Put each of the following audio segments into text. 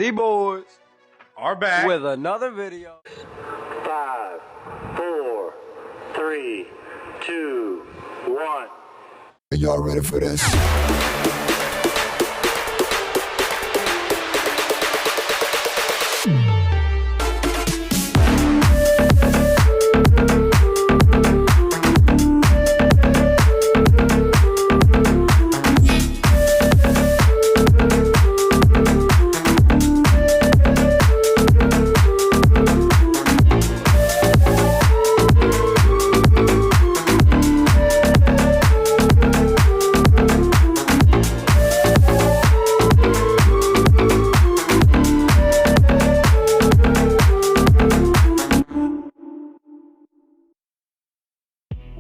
The boys are back with another video. 5, 4, 3, 2, 1. Are y'all ready for this?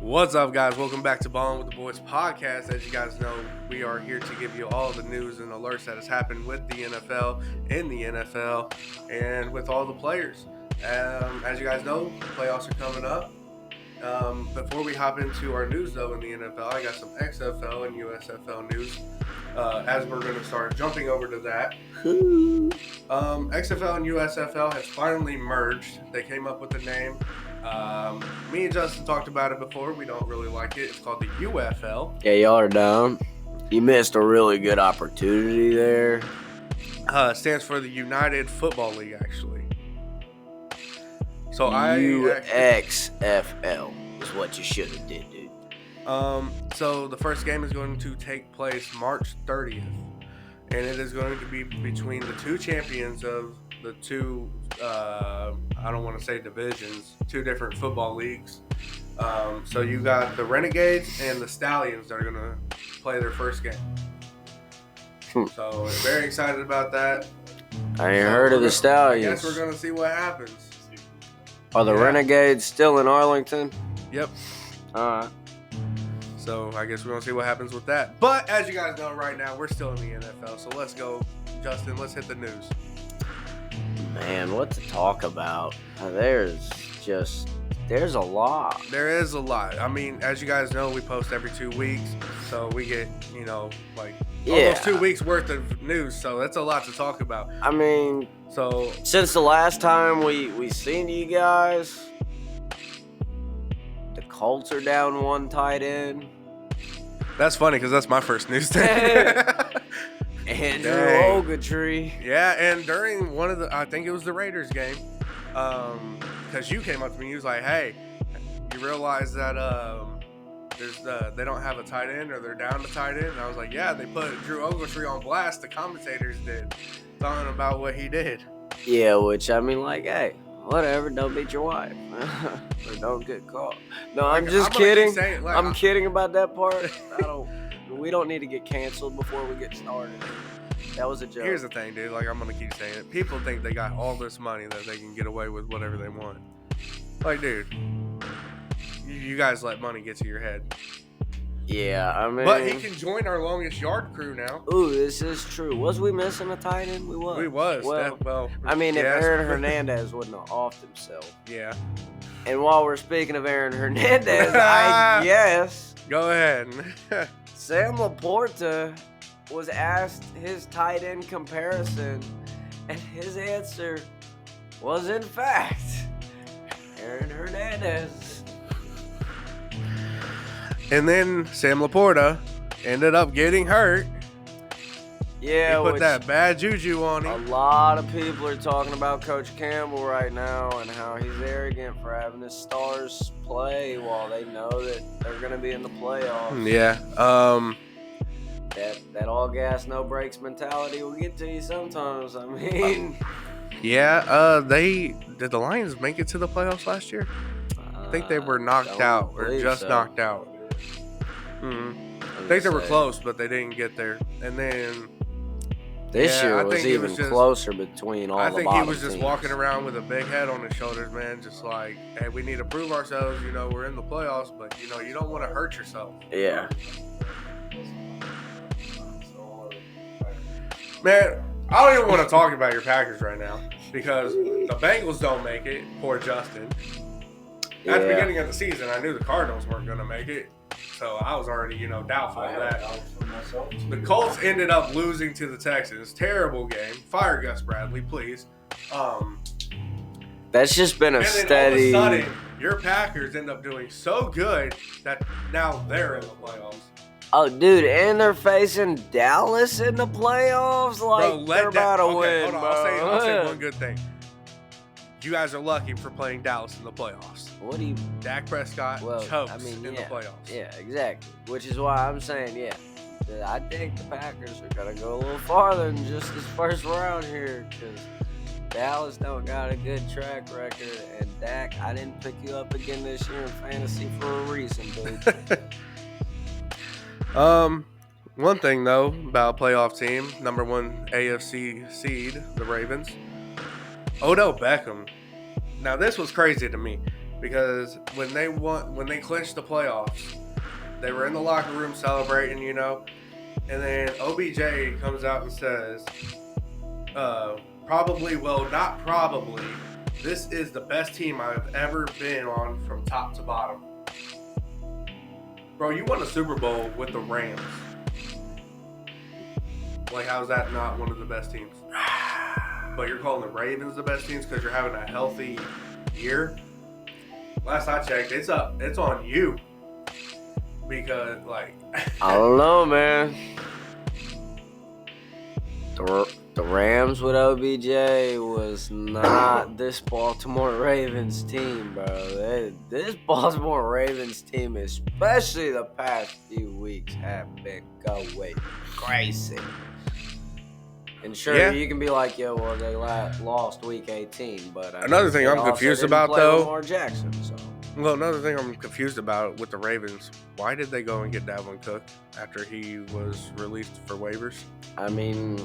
What's up, guys? Welcome back to Ballin' with the Boys podcast. As you guys know, we are here to give you all the news and alerts that has happened with the NFL, in the NFL, and with all the players. As you guys know, the playoffs are coming up. Before we hop into our news, though, in the NFL, I got some XFL and USFL news. As we're going to start jumping over to that. XFL and USFL has finally merged. They came up with the name. Me and Justin talked about it before. We don't really like it. It's called the UFL. Yeah, y'all are down. You missed a really good opportunity there. Stands for the United Football League, actually. So UXFL is what you should have did, dude. So the first game is going to take place March 30th, and it is going to be between the two champions of the two, I don't want to say divisions, two different football leagues. So you got the Renegades and the Stallions that are going to play their first game. So I'm very excited about that. I ain't heard of the Stallions. I guess we're going to see what happens. Are the Renegades still in Arlington? Yep. Alright. So I guess we're going to see what happens with that. But as you guys know right now, we're still in the NFL. So let's go, Justin. Let's hit the news. Man, what to talk about? There's a lot. There is a lot. I mean, as you guys know, we post every 2 weeks. So we get, almost 2 weeks worth of news. So that's a lot to talk about. I mean, so since the last time we seen you guys, the Colts are down one tight end. That's funny because that's my first news thing. Andrew Ogletree. Yeah, and during one of the, I think it was the Raiders game, because you came up to me, you was like, "Hey, you realize that they don't have a tight end, or they're down to tight end?" And I was like, "Yeah, they put Drew Ogletree on blast. The commentators did, talking about what he did." Yeah, which I mean, hey, whatever. Don't beat your wife, or don't get caught. No, I'm just kidding. I'm kidding about that part. We don't need to get canceled before we get started. That was a joke. Here's the thing, dude. I'm gonna keep saying it. People think they got all this money that they can get away with whatever they want. Dude, you guys let money get to your head. Yeah, I mean. But he can join our longest yard crew now. Ooh, this is true. Was we missing a tight end? We was. We was. Well, I mean, if Aaron Hernandez wouldn't have offed himself. Yeah. And while we're speaking of Aaron Hernandez, I guess. Go ahead. Sam Laporta was asked his tight end comparison, and his answer was, in fact, Aaron Hernandez. And then Sam Laporta ended up getting hurt. Yeah, he put that bad juju on him. A lot of people are talking about Coach Campbell right now and how he's arrogant for having his stars play while they know that they're going to be in the playoffs. Yeah. That all gas, no brakes mentality will get to you sometimes. I mean. Yeah. Did the Lions make it to the playoffs last year? I think they were knocked out or just knocked out. I think they were close, but they didn't get there. And then this year was even closer between all the bottom teams. I think he was just walking around with a big head on his shoulders, man. Just like, hey, we need to prove ourselves. We're in the playoffs, but, you don't want to hurt yourself. Yeah. Man, I don't even want to talk about your Packers right now because the Bengals don't make it. Poor Justin. At the beginning of the season, I knew the Cardinals weren't going to make it. So I was already, doubtful of that. The Colts ended up losing to the Texans. Terrible game. Fire Gus Bradley, please. That's just been a steady. All of a sudden, your Packers end up doing so good that now they're in the playoffs. Oh, dude, and they're facing Dallas in the playoffs. Like, they're about to win, hold on. bro. I'll say one good thing. You guys are lucky for playing Dallas in the playoffs. What do you? Dak Prescott chokes in the playoffs. Yeah, exactly. Which is why I'm saying, I think the Packers are going to go a little farther than just this first round here, because Dallas don't got a good track record, and Dak, I didn't pick you up again this year in fantasy for a reason, dude. One thing though about a playoff team, number 1 AFC seed, the Ravens, Odell Beckham. Now this was crazy to me because when they clinched the playoffs, they were in the locker room celebrating, and then OBJ comes out and says, not probably, this is the best team I've ever been on from top to bottom. Bro, you won a Super Bowl with the Rams. Like, how is that not one of the best teams? But you're calling the Ravens the best teams because you're having a healthy year? Last I checked, it's on you. Because, I don't know, man. The Rams with OBJ was not this Baltimore Ravens team, bro. This Baltimore Ravens team, especially the past few weeks, have been going crazy. And sure, you can be like, they lost week 18, but another thing I'm confused about, though, Lamar Jackson, so. Well, another thing I'm confused about with the Ravens, why did they go and get Dalvin Cook after he was released for waivers? I mean,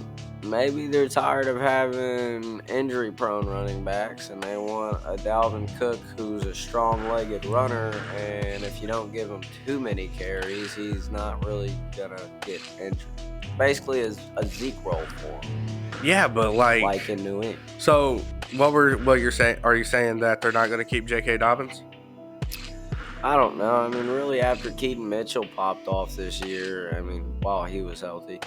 maybe they're tired of having injury-prone running backs, and they want a Dalvin Cook who's a strong-legged runner, and if you don't give him too many carries, he's not really going to get injured. Basically, a Zeke role for him. Yeah, but like in New England. So, what you're saying? Are you saying that they're not going to keep J.K. Dobbins? I don't know. I mean, really, after Keaton Mitchell popped off this year, while he was healthy,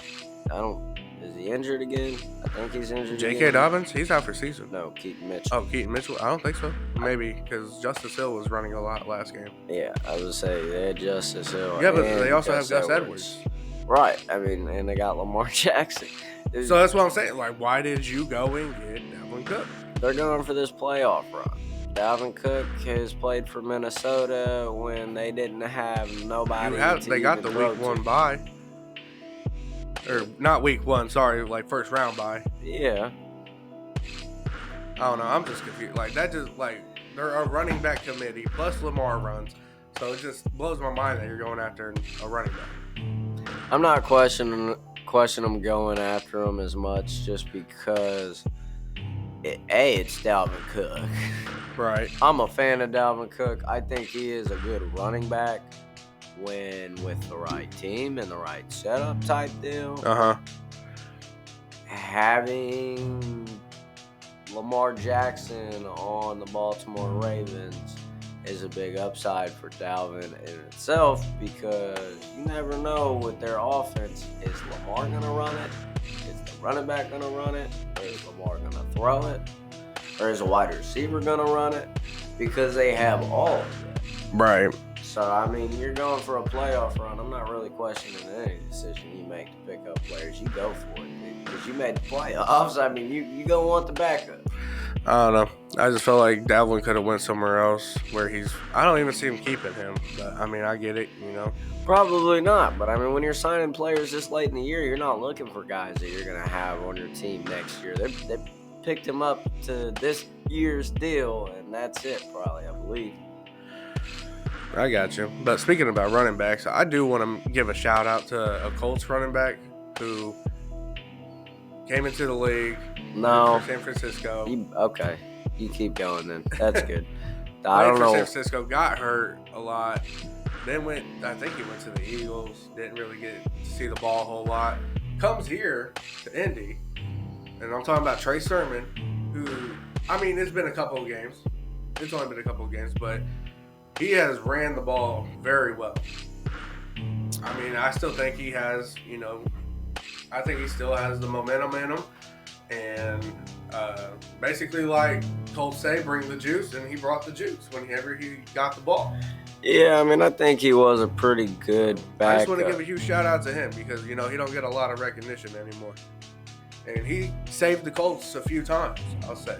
is he injured again? I think he's injured J.K. again. Dobbins? He's out for season. No, Keaton Mitchell. Oh, Keaton Mitchell? I don't think so. Maybe, because Justice Hill was running a lot last game. Yeah, I would say they had Justice Hill. Yeah, but they also have Gus Edwards. Right. And they got Lamar Jackson. So that's what I'm saying. Why did you go and get Dalvin Cook? They're going for this playoff run. Dalvin Cook has played for Minnesota when they didn't have nobody. They got the week 1 bye. Or not week 1, sorry, first round bye. Yeah. I don't know. I'm just confused. They're a running back committee plus Lamar runs. So it just blows my mind that you're going after a running back. I'm not questioning them going after him as much just because it's Dalvin Cook. Right. I'm a fan of Dalvin Cook. I think he is a good running back when with the right team and the right setup type deal. Having Lamar Jackson on the Baltimore Ravens is a big upside for Dalvin in itself because you never know with their offense. Is Lamar going to run it? Is the running back going to run it? Or is Lamar going to throw it? Or is a wide receiver going to run it? Because they have all of that. Right. So, you're going for a playoff run. I'm not really questioning any decision you make to pick up players. You go for it, because you made the playoffs. You going to want the backup. I don't know. I just felt like Dalvin could have went somewhere else where I don't even see him keeping him. But, I get it, Probably not. But, when you're signing players this late in the year, you're not looking for guys that you're going to have on your team next year. They picked him up to this year's deal, and that's it, probably, I believe. I got you. But speaking about running backs, I do want to give a shout out to a Colts running back who came into the league for San Francisco. Okay. You keep going then. That's good. I don't know. San Francisco got hurt a lot. Then I think he went to the Eagles. Didn't really get to see the ball a whole lot. Comes here to Indy. And I'm talking about Trey Sermon, who, it's been a couple of games. It's only been a couple of games, but he has ran the ball very well. I mean, I still think he has, I think he still has the momentum in him. And basically, like Colts say, bring the juice, and he brought the juice whenever he got the ball. Yeah, I mean, I think he was a pretty good backup. I just want to give a huge shout out to him because, he don't get a lot of recognition anymore. And he saved the Colts a few times, I'll say.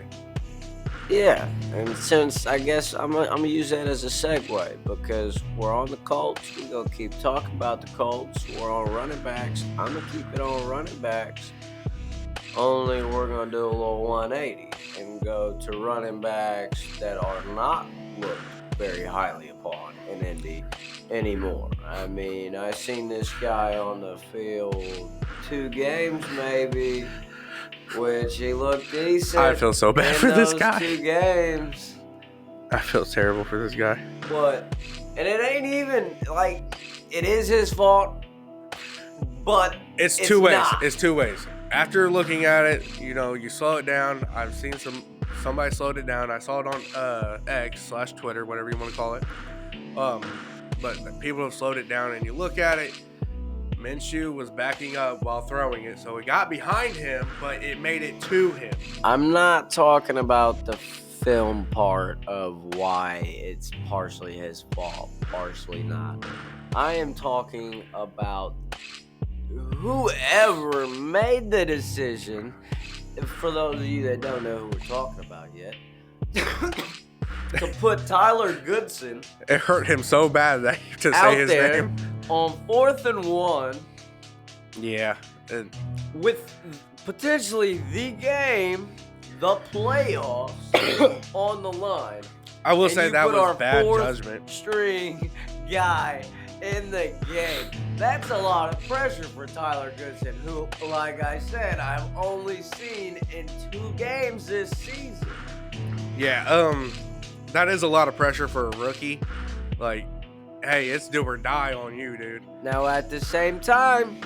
Yeah, and since I guess I'm gonna use that as a segue because we're on the Colts, we're gonna keep talking about the Colts. We're on running backs. I'm gonna keep it on running backs. Only we're gonna do a little 180 and go to running backs that are not looked very highly upon in Indy anymore. I mean, I seen this guy on the field 2 games maybe, which he looked decent. I feel so bad for this guy. 2 games. I feel terrible for this guy. And it ain't even like it is his fault, but it's 2 ways. not. It's 2 ways. After looking at it, you slow it down. I've seen somebody slowed it down. I saw it on X/Twitter, whatever you want to call it. But people have slowed it down, and you look at it. Minshew was backing up while throwing it, so it got behind him, but it made it to him. I'm not talking about the film part of why it's partially his fault, partially not. I am talking about whoever made the decision, for those of you that don't know who we're talking about yet, to put Tyler Goodson. It hurt him so bad that to out say his there name. On 4th and 1. Yeah. With potentially the game, the playoffs on the line. I will say that was bad 4th judgment. String guy in the game. That's a lot of pressure for Tyler Goodson, who, like I said, I've only seen in 2 games this season. Yeah, that is a lot of pressure for a rookie. Like, hey, it's do or die on you, dude. Now, at the same time,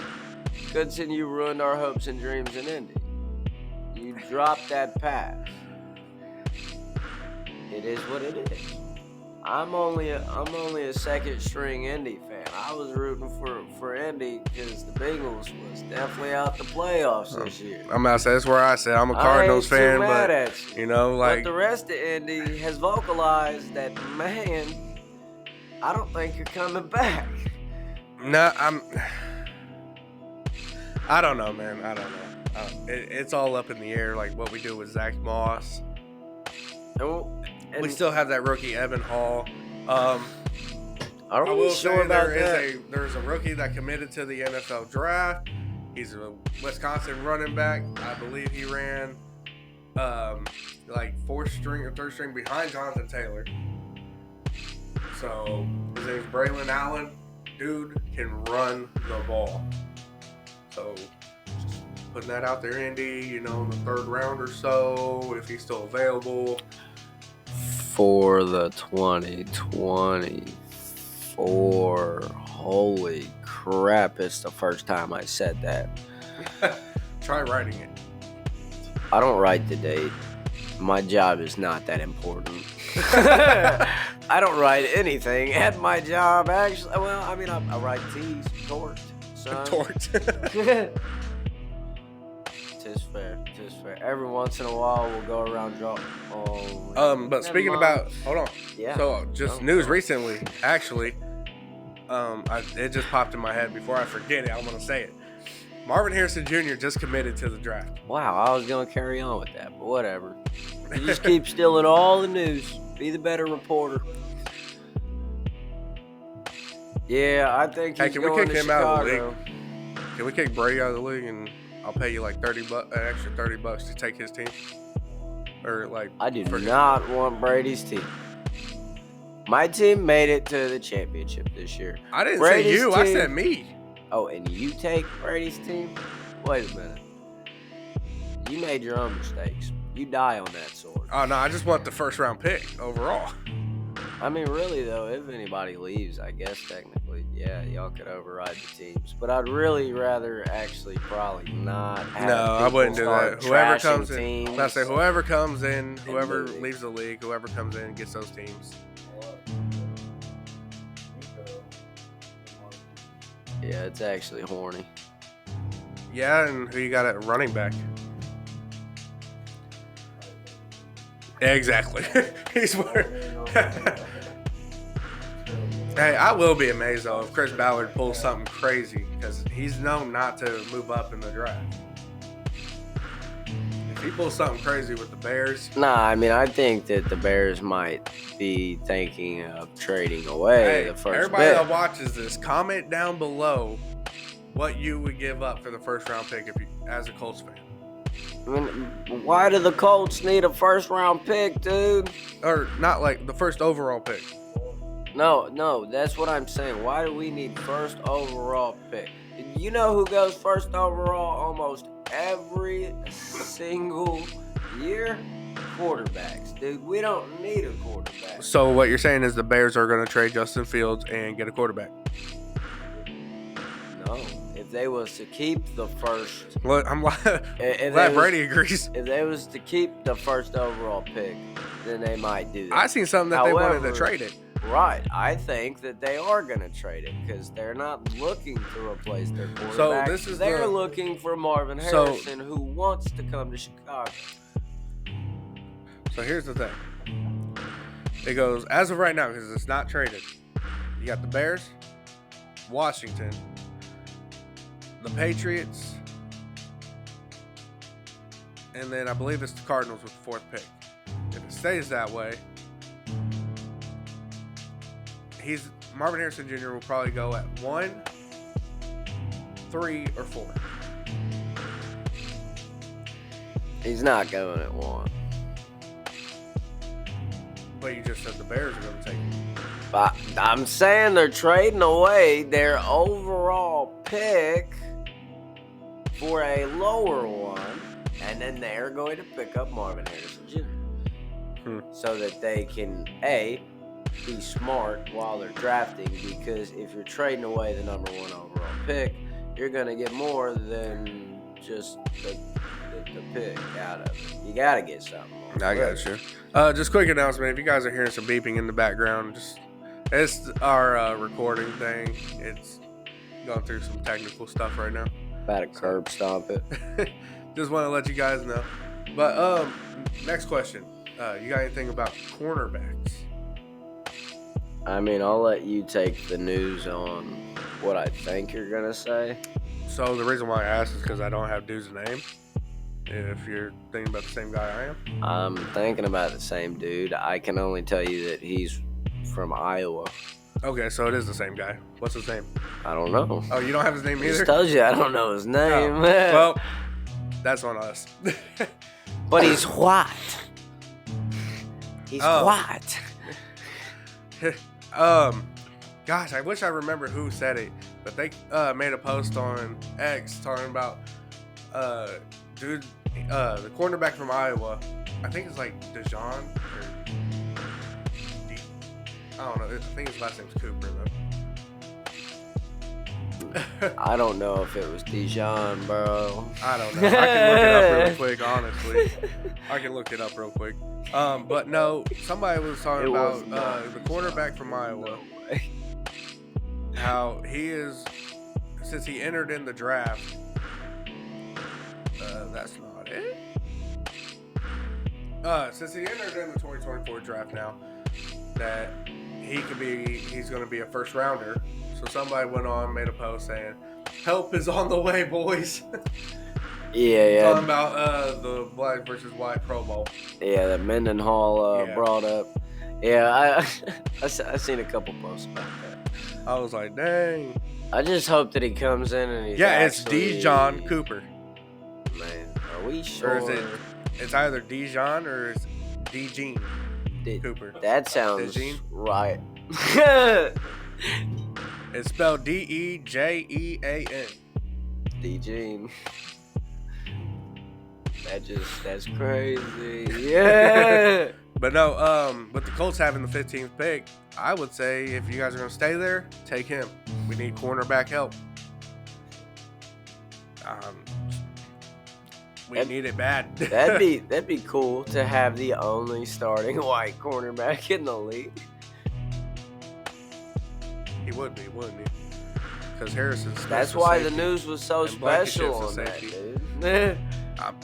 Goodson, you ruined our hopes and dreams in Indy. You dropped that pass. It is what it is. I'm only a second string Indy fan. I was rooting for Indy because the Bengals was definitely out the playoffs this year. I'm about to say that's where I said I'm a Cardinals fan, but but the rest of Indy has vocalized that, man, I don't think you're coming back. No, I don't know, man. I don't know. It's all up in the air, like what we do with Zach Moss. And we still have that rookie Evan Hall. I will say there's a rookie that committed to the NFL draft. He's a Wisconsin running back. I believe he ran like 4th string or 3rd string behind Jonathan Taylor. So his name's Braylon Allen. Dude can run the ball. So just putting that out there, Indy, in the 3rd round or so, if he's still available. For the 2024. Holy crap, it's the first time I said that. Try writing it. I don't write the date. My job is not that important. I don't write anything at my job, actually. Well, I mean, I write T's. Tort, son. Tort. Tis fair. Every once in a while, we'll go around drop. But speaking about, hold on. Yeah. So just news recently, actually, it just popped in my head. Before I forget it, I'm gonna say it. Marvin Harrison Jr. just committed to the draft. Wow, I was gonna carry on with that, but whatever. You just keep stealing all the news. Be the better reporter. Yeah, I think he's going to Chicago. Out of the league? Can we kick Brady out of the league and I'll pay you like an extra $30 to take his team? Or like I do not want Brady's team. My team made it to the championship this year. I didn't say you, I said me. Oh, and you take Brady's team? Wait a minute. You made your own mistakes. You die on that sword. Oh no, I just want the 1st round pick overall. I mean, really though, if anybody leaves, I guess technically, yeah, y'all could override the teams. But I'd really rather actually probably not have I wouldn't do that. Whoever comes in, I say whoever comes in, whoever leaves the league, whoever comes in gets those teams. Yeah, it's actually horny. Yeah, and who you got at running back? Exactly. He's Hey, I will be amazed though if Chris Ballard pulls something crazy because he's known not to move up in the draft. If he pulls something crazy with the Bears, Nah, I mean, I think that the Bears might be thinking of trading away the first everybody pick. that watches this, comment down below what you would give up for the first round pick if you, as a Colts fan. I mean, why do the Colts need a first round pick, dude? Or not like the first overall pick. No, that's what I'm saying. Why do we need first overall pick? You know who goes first overall almost every single year? Quarterbacks, dude. We don't need a quarterback. So what you're saying is the Bears are going to trade Justin Fields and get a quarterback? No. If they was to keep the first... Well, I'm If glad they Brady agrees. If they was to keep the first overall pick, then they might do that. I seen something that they wanted to trade it. Right. I think that they are going to trade it because they're not looking to replace their quarterback. So they're looking for Marvin Harrison, who wants to come to Chicago. So here's the thing. It goes, as of right now, because it's not traded, you got the Bears, Washington, the Patriots, and then I believe it's the Cardinals with the fourth pick. If it stays that way, Marvin Harrison Jr. will probably go at 1, 3, or 4. He's not going at 1. But you just said the Bears are going to take him. But I'm saying they're trading away their overall pick for a lower one, and then they're going to pick up Marvin Harrison Jr. So that they can, be smart while they're drafting, because if you're trading away the number 1 overall pick, you're going to get more than just the pick out of it. You got to get something more. I got you. Just quick announcement. If you guys are hearing some beeping in the background, it's our recording thing. It's going through some technical stuff right now. About to curb stomp it. Just want to let you guys know. But next question. You got anything about cornerbacks? I mean, I'll let you take the news on what I think you're going to say. So the reason why I asked is because I don't have dude's name. If you're thinking about the same guy I am. I'm thinking about the same dude. I can only tell you that he's from Iowa. Okay, so it is the same guy. What's his name? I don't know. Oh, you don't have his name I either? just told you I don't know his name. Oh. Well, that's on us. But he's white. He's white. Gosh, I wish I remember who said it, but they made a post on X talking about the cornerback from Iowa. I think it's like Dijon or I don't know. I think his last name's Cooper though. I don't know if it was Dijon, bro. I don't know. I can look it up really quick, honestly. I can look it up real quick. But no, somebody was talking about the cornerback from Iowa. How he is, since he entered in the draft. That's not it. Since he entered in the 2024 draft now, that he's going to be a first rounder. So somebody went on, made a post saying, "Help is on the way, boys." Yeah. Talking about the black versus white Pro Bowl. Yeah, that Mendenhall brought up. Yeah, I seen a couple posts about that. I was like, dang. I just hope that he comes in and he's it's Dijon Cooper. Man, are we sure? Or is it's either Dijon or it's Dejean Cooper. That sounds Dejean? right. It's spelled Dejean. Dejean. That's crazy. Yeah. But no, with the Colts having the 15th pick, I would say if you guys are going to stay there, take him. We need cornerback help. We need it bad. that'd be cool to have the only starting white cornerback in the league. He would be, wouldn't he? because Harrison Smith. That's why the news was so special on that, dude.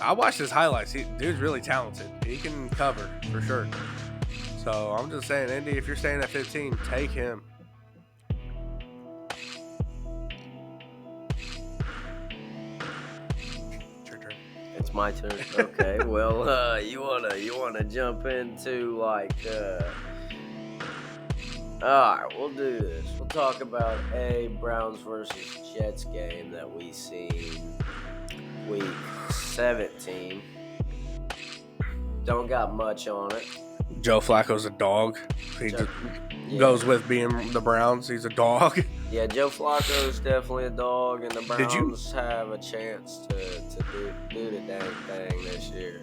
I watched his highlights. Dude's really talented. He can cover for sure. So I'm just saying, Indy, if you're staying at 15, take him. It's my turn. Okay. Well, you wanna jump into like. All right, we'll do this. We'll talk about a Browns versus Jets game that we seen week 17. Don't got much on it. Joe Flacco's a dog. He goes with being the Browns. He's a dog. Yeah, Joe Flacco's definitely a dog, and the Browns have a chance to do the dang thing this year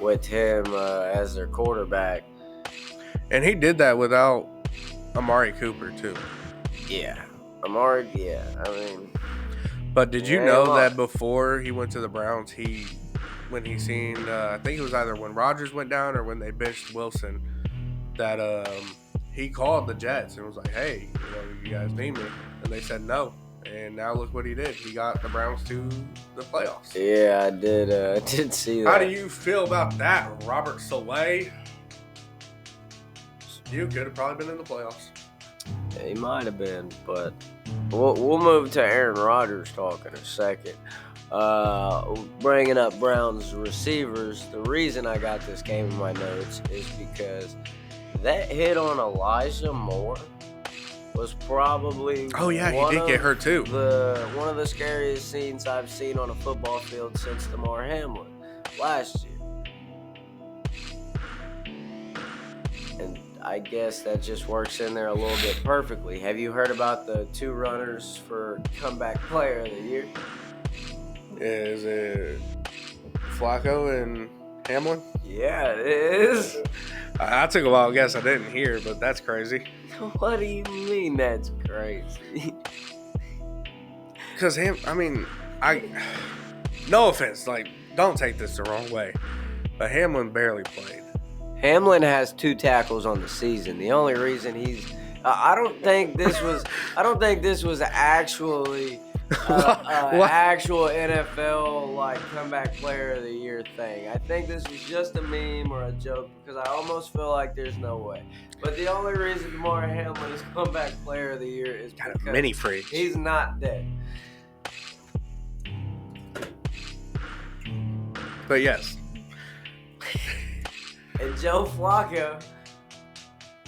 with him as their quarterback. And he did that without Amari Cooper too. Yeah, Amari. Yeah, I mean. But did you know that before he went to the Browns, when he seen, I think it was either when Rodgers went down or when they benched Wilson, that he called the Jets and was like, "Hey, you guys need me," and they said no. And now look what he did. He got the Browns to the playoffs. Yeah, I did see that. How do you feel about that, Robert Saleh? You could have probably been in the playoffs. Yeah, he might have been, but we'll move to Aaron Rodgers talk in a second. Bringing up Browns receivers, the reason I got this game in my notes is because that hit on Elijah Moore was probably he did get hurt too. One of the scariest scenes I've seen on a football field since Damar Hamlin last year. And I guess that just works in there a little bit perfectly. Have you heard about the two runners for comeback player of the year? Is it Flacco and Hamlin? Yeah, it is. I took a wild guess. I didn't hear, but that's crazy. What do you mean that's crazy? Because no offense, don't take this the wrong way, but Hamlin barely played. Hamlin has 2 tackles on the season. The only reason I don't think this was actually actual NFL comeback player of the year thing. I think this was just a meme or a joke because I almost feel like there's no way. But the only reason Damar Hamlin is comeback player of the year is because mini freak. He's not dead. But yes. And Joe Flacco,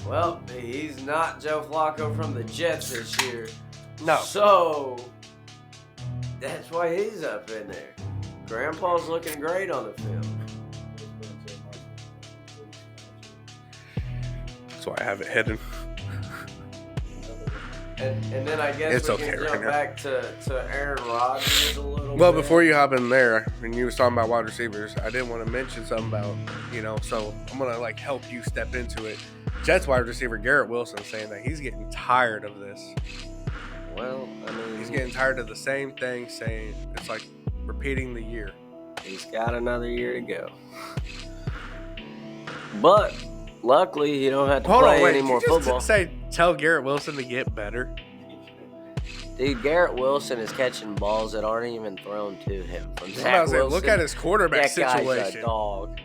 well, he's not Joe Flacco from the Jets this year. No. So that's why he's up in there. Grandpa's looking great on the field. That's why I have it hidden. And then I guess it's we okay can jump right back to Aaron Rodgers a little bit. Well, before you hop in there, and you was talking about wide receivers, I did want to mention something about, so I'm going to help you step into it. Jets wide receiver Garrett Wilson saying that he's getting tired of this. Well, I mean, he's getting tired of the same thing, saying it's like repeating the year. He's got another year to go. But luckily, he don't have to play any more football. Tell Garrett Wilson to get better. Dude, Garrett Wilson is catching balls that aren't even thrown to him from Zach Wilson. Look at his quarterback situation. That guy's a dog.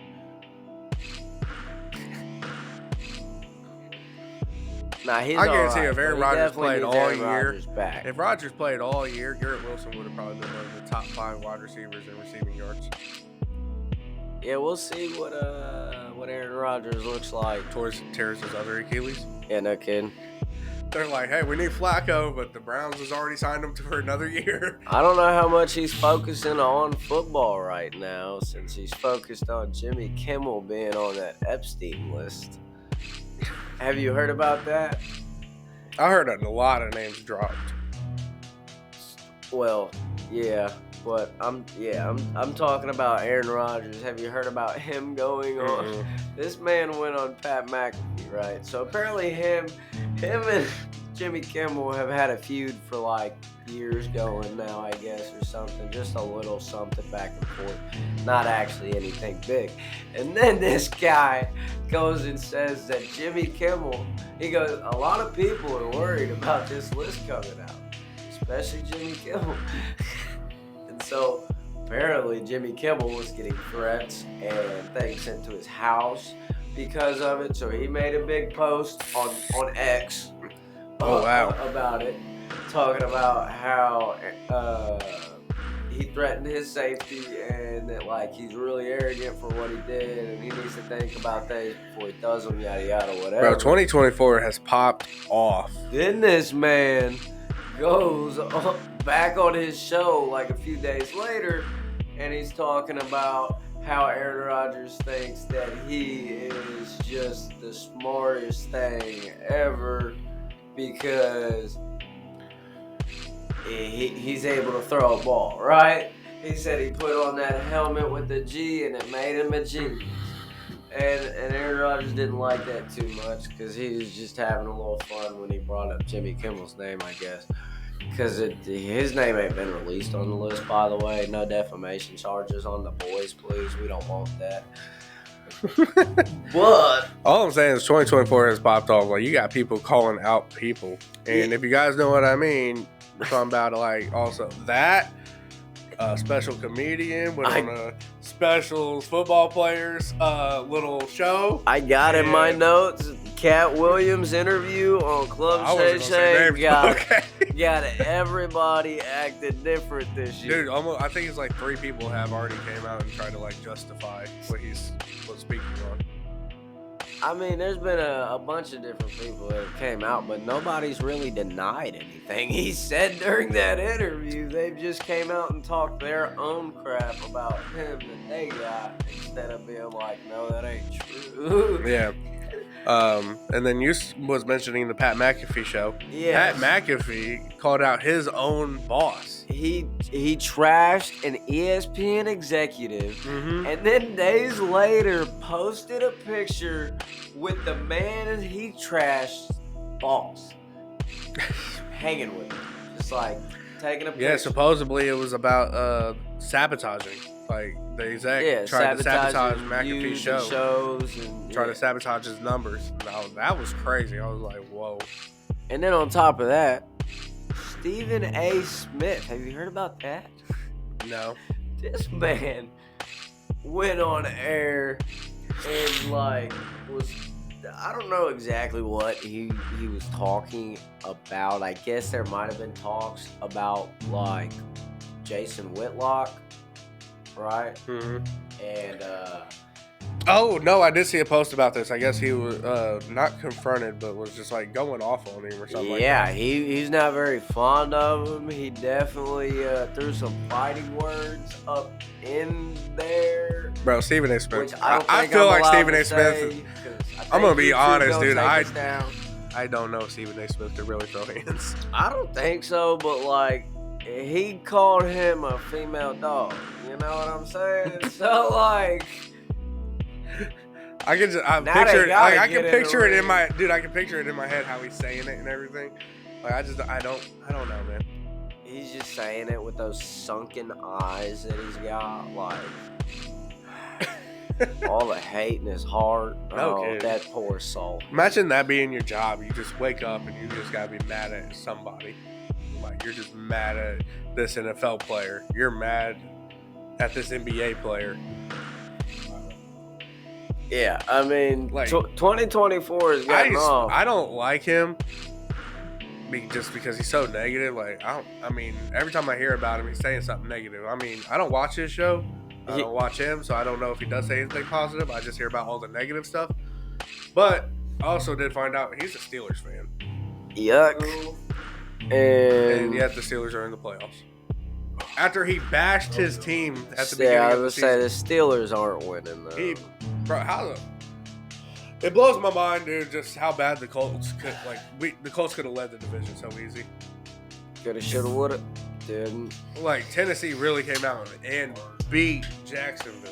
Nah, he's I guarantee right, if Aaron Rodgers played all year, back. If Rodgers played all year, Garrett Wilson would have probably been one of the top 5 wide receivers in receiving yards. Yeah, we'll see what Aaron Rodgers looks like. Tears his other Achilles. Yeah, no kidding. They're like, hey, we need Flacco, but the Browns has already signed him for another year. I don't know how much he's focusing on football right now, since he's focused on Jimmy Kimmel being on that Epstein list. Have you heard about that? I heard a lot of names dropped. Well, yeah. But I'm talking about Aaron Rodgers. Have you heard about him going on? Mm-hmm. This man went on Pat McAfee, right? So apparently him and Jimmy Kimmel have had a feud for years going now, I guess, or something. Just a little something back and forth. Not actually anything big. And then this guy goes and says that Jimmy Kimmel, he goes, a lot of people are worried about this list coming out. especially Jimmy Kimmel. And so apparently Jimmy Kimmel was getting threats and things sent to his house because of it. So he made a big post on X about it, talking about how he threatened his safety and that like he's really arrogant for what he did and he needs to think about things before he does them, yada yada, whatever. Bro, 2024 has popped off. Then this man goes back on his show like a few days later and he's talking about how Aaron Rodgers thinks that he is just the smartest thing ever because he's able to throw a ball, right? He said he put on that helmet with the G and it made him a genius. And Aaron Rodgers didn't like that too much because he was just having a little fun when he brought up Jimmy Kimmel's name, I guess. Because his name ain't been released on the list, by the way. No defamation charges on the boys, please. We don't want that. But all I'm saying is 2024 has popped off. Like, you got people calling out people. And if you guys know what I mean, we're talking about like also that special comedian went on a special football players little show. I got in my notes Cat Williams interview on Club Shay Shay. Got everybody acted different this year. Dude, I think it's like 3 people have already came out and tried to like justify what he's speaking on. I mean, there's been a bunch of different people that came out, but nobody's really denied anything he said during that interview. They just came out and talked their own crap about him that they got instead of being like, no, that ain't true. Yeah. And then you was mentioning the Pat McAfee show. Yeah. Pat McAfee called out his own boss. He trashed an ESPN executive, and then days later posted a picture with the man he trashed boss hanging with him, just like taking a picture. Yeah, supposedly it was about sabotaging. Like the exec tried to sabotage McAfee's shows and try to sabotage his numbers. No, that was crazy. I was like, whoa. And then on top of that, Stephen A. Smith. Have you heard about that? No. This man went on air and like I don't know exactly what he was talking about. I guess there might have been talks about like Jason Whitlock. Right? And oh no, I did see a post about this. I guess he was not confronted, but was just like going off on him or something like that. Yeah, he's not very fond of him. He definitely threw some fighting words up in there. Bro, Stephen A. Smith. I feel like Stephen A. Smith. I'm gonna be honest, dude. I don't know if Stephen A. Smith could really throw hands. I don't think so, but like he called him a female dog. You know what I'm saying? So like, I can picture it in my dude. I can picture it in my head how he's saying it and everything. Like I don't know, man. He's just saying it with those sunken eyes that he's got, like all the hate in his heart. Okay. Oh, that poor soul. Imagine that being your job. You just wake up and you just gotta be mad at somebody. Like you're just mad at this NFL player. You're mad at this NBA player. Yeah, I mean, like 2024 is getting off. I don't like him just because he's so negative. Like I mean, every time I hear about him, he's saying something negative. I mean, I don't watch his show. I don't watch him, so I don't know if he does say anything positive. I just hear about all the negative stuff. But I also did find out he's a Steelers fan. Yuck. And yet the Steelers are in the playoffs. After he bashed his team at the beginning of the season. I was say the Steelers aren't winning though. It blows my mind, dude, just how bad the Colts could the Colts could have led the division so easy. Coulda, shoulda, woulda. Didn't. Like Tennessee really came out and beat Jacksonville.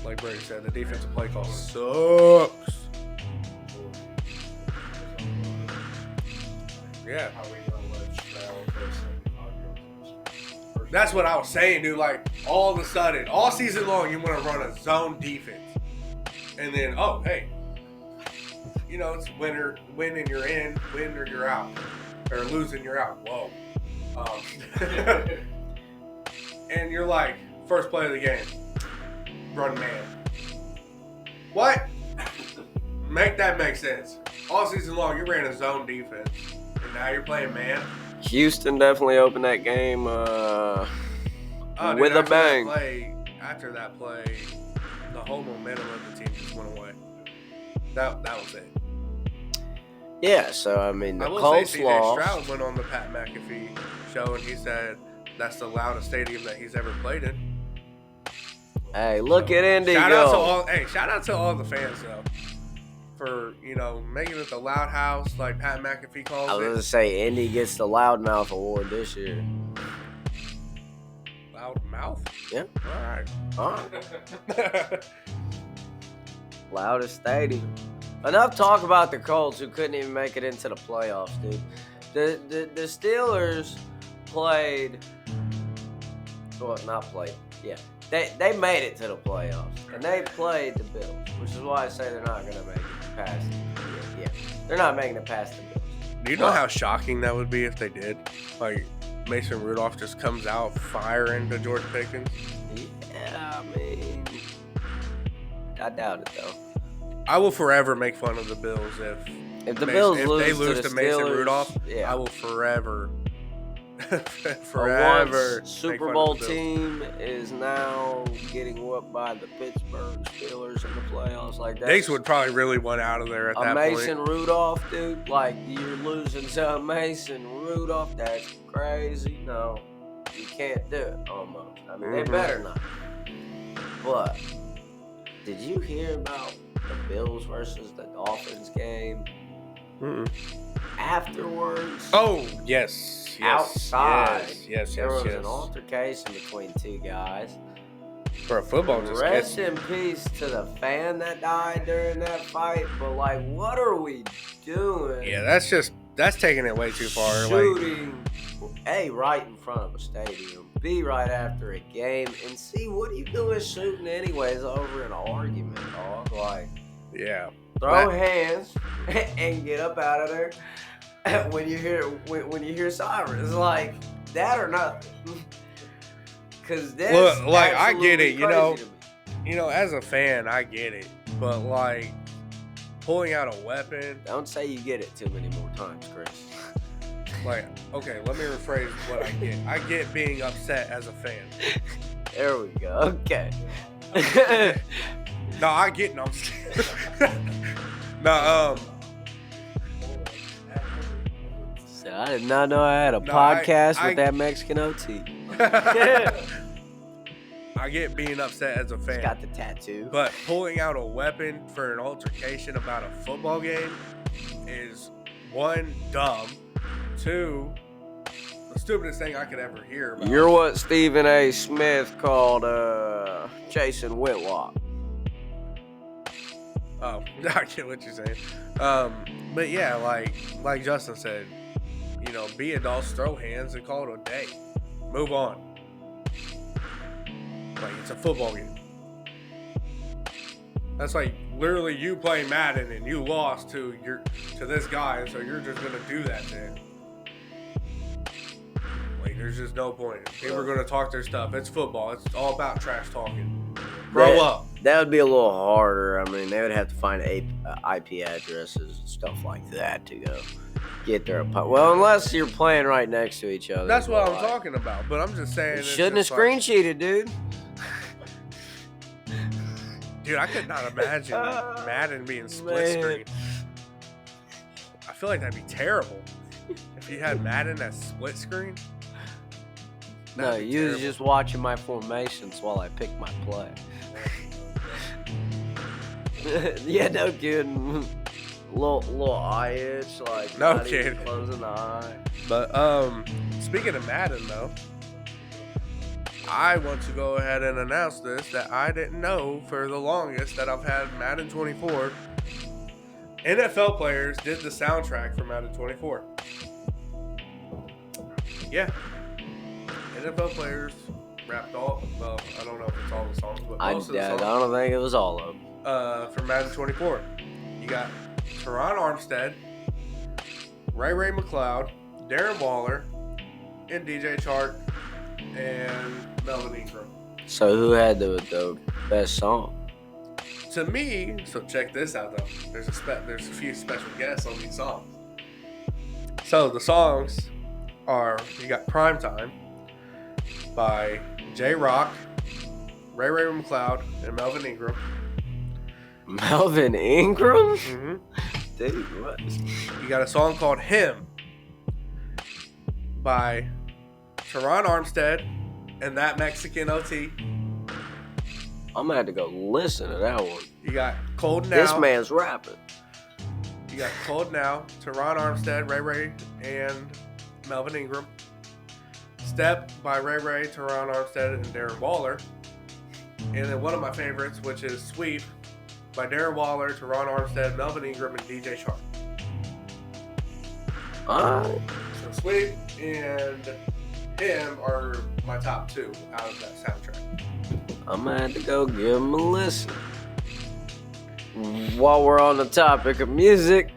Like Brady said, the defensive play call sucks. Yeah. That's what I was saying, dude. Like, all of a sudden, all season long, you want to run a zone defense. And then, oh, hey. it's win and you're in, win or you're out, or lose and you're out. Whoa. And you're like, first play of the game, run man. What? Make that make sense. All season long, you ran a zone defense, and now you're playing man. Houston definitely opened that game with a bang. After that play, the whole momentum of the team just went away. That was it. Yeah, so I mean, the Colts lost. CJ Stroud lost. went on the Pat McAfee show, and he said that's the loudest stadium that he's ever played in. Hey, look at Indy Shout go. out to all the fans though, for making it the loud house like Pat McAfee calls I was it. gonna say Indy gets the loudmouth award this year. Loud mouth? Yeah. All right. Loudest stadium. Enough talk about the Colts who couldn't even make it into the playoffs, dude. The Steelers played. Well, not played. Yeah. They made it to the playoffs, and they played the Bills, which is why I say they're not going to make it past. Yeah, they're not making it past the Bills. Do you know how shocking that would be if they did? Like, Mason Rudolph just comes out firing to George Pickens? Yeah, I mean, I doubt it, though. I will forever make fun of the Bills if the Bills lose to to Steelers, Mason Rudolph. Yeah. I will forever A once Super Bowl team is now getting whooped by the Pittsburgh Steelers in the playoffs. Like that. Diggs would probably really want out of there at that point. Mason Rudolph, dude. Like, you're losing to a Mason Rudolph. That's crazy. No, you can't do it. Almost. I mean, they better not. But did you hear about the Bills versus the Dolphins game? Afterwards. Oh, yes. Outside. Yes. There was an altercation between two guys. For a football discussion. Rest in peace to the fan that died during that fight. But, like, what are we doing? Yeah, that's taking it way too far. Shooting, A, right in front of a stadium. B, right after a game. And C, what are you doing shooting anyways over an argument, dog? Like, yeah. throw hands and get up out of there when you hear sirens, like that or nothing. Cause that's like I get it, crazy you know, as a fan, I get it, but like pulling out a weapon. Don't say you get it too many more times, Chris. Like, okay, let me rephrase what I get. I get being upset as a fan. There we go. Okay. No, I get no. No, So I did not know I had a podcast with that Mexican OT. I get being upset as a fan. He's got the tattoo. But pulling out a weapon for an altercation about a football game is, one, dumb. Two, the stupidest thing I could ever hear about. You're what Stephen A. Smith called Jason Whitlock. Oh, I get what you're saying. But yeah, like Justin said, you know, be adults, throw hands, and call it a day. Move on. Like, it's a football game. That's like literally you playing Madden and you lost to this guy, and so you're just gonna do that to him. Like, there's just no point. People are gonna talk their stuff. It's football. It's all about trash talking. Grow up. That would be a little harder. I mean, they would have to find IP addresses and stuff like that to go get their opponent. Well, unless you're playing right next to each other. That's what I'm talking about. But I'm just saying. You shouldn't have screen cheated, dude. Dude, I could not imagine Madden being split screen. I feel like that'd be terrible. If you had Madden as split screen. No, you was just watching my formations while I pick my play. Yeah, no kidding. Little eye itch, like no not kidding. even closing the eye. But speaking of Madden though, I want to go ahead and announce this, that I didn't know for the longest that I've had Madden 24. NFL players did the soundtrack for Madden 24. Yeah. NFL players rapped all, well, I don't know if it's all the songs, but most of the songs. I don't think it was all of them. For Madden 24. You got Teron Armstead, Ray McLeod, Darren Waller, and DJ Chark, and Melvin Ingram. So who had the best song? To me, so check this out though. There's a few special guests on these songs. So the songs are, you got Primetime by J-Rock, Ray McLeod, and Melvin Ingram. Melvin Ingram? Mm-hmm. Dude, what? You got a song called Him by Teron Armstead and That Mexican OT. I'm gonna have to go listen to that one. You got Cold Now. This man's rapping. You got Cold Now, Teron Armstead, Ray, and Melvin Ingram. Step by Ray, Teron Armstead, and Darren Waller. And then one of my favorites, which is Sweep by Darren Waller, Teron Armstead, Melvin Ingram, and DJ Chark. Alright. So Sweep and Him are my top two out of that soundtrack. I'm gonna have to go give him a listen. While we're on the topic of music,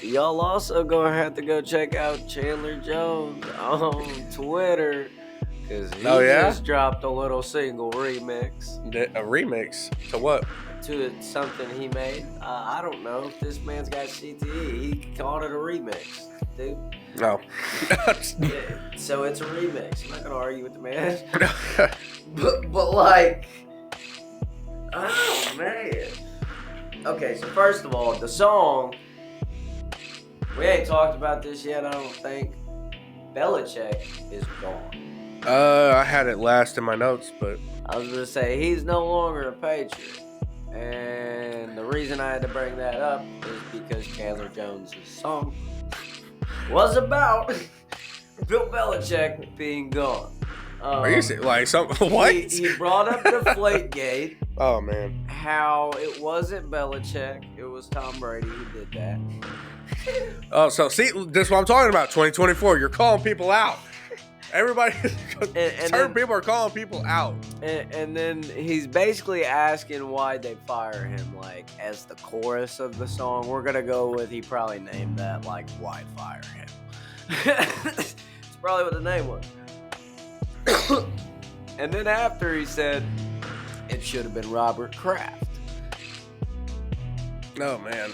y'all also gonna have to go check out Chandler Jones on Twitter, because he just dropped a little single remix. A remix? To what? To something he made. I don't know. This man's got CTE. He called it a remix, dude. No. Yeah, so it's a remix. I'm not gonna argue with the man. but like, oh man. Okay, so first of all, the song, we ain't talked about this yet, I don't think. Belichick is gone. I had it last in my notes, but I was gonna say he's no longer a Patriot. And the reason I had to bring that up is because Chandler Jones' song was about Bill Belichick being gone. Are you saying, like, something? What? He brought up Deflategate. Oh, man. How it wasn't Belichick, it was Tom Brady who did that. Oh, so see, this is what I'm talking about. 2024, you're calling people out. Everybody, certain people are calling people out. And then he's basically asking why they fire him, like, as the chorus of the song. We're going to go with, he probably named that, like, why fire him. It's probably what the name was. And then after he said, it should have been Robert Kraft. Oh, man.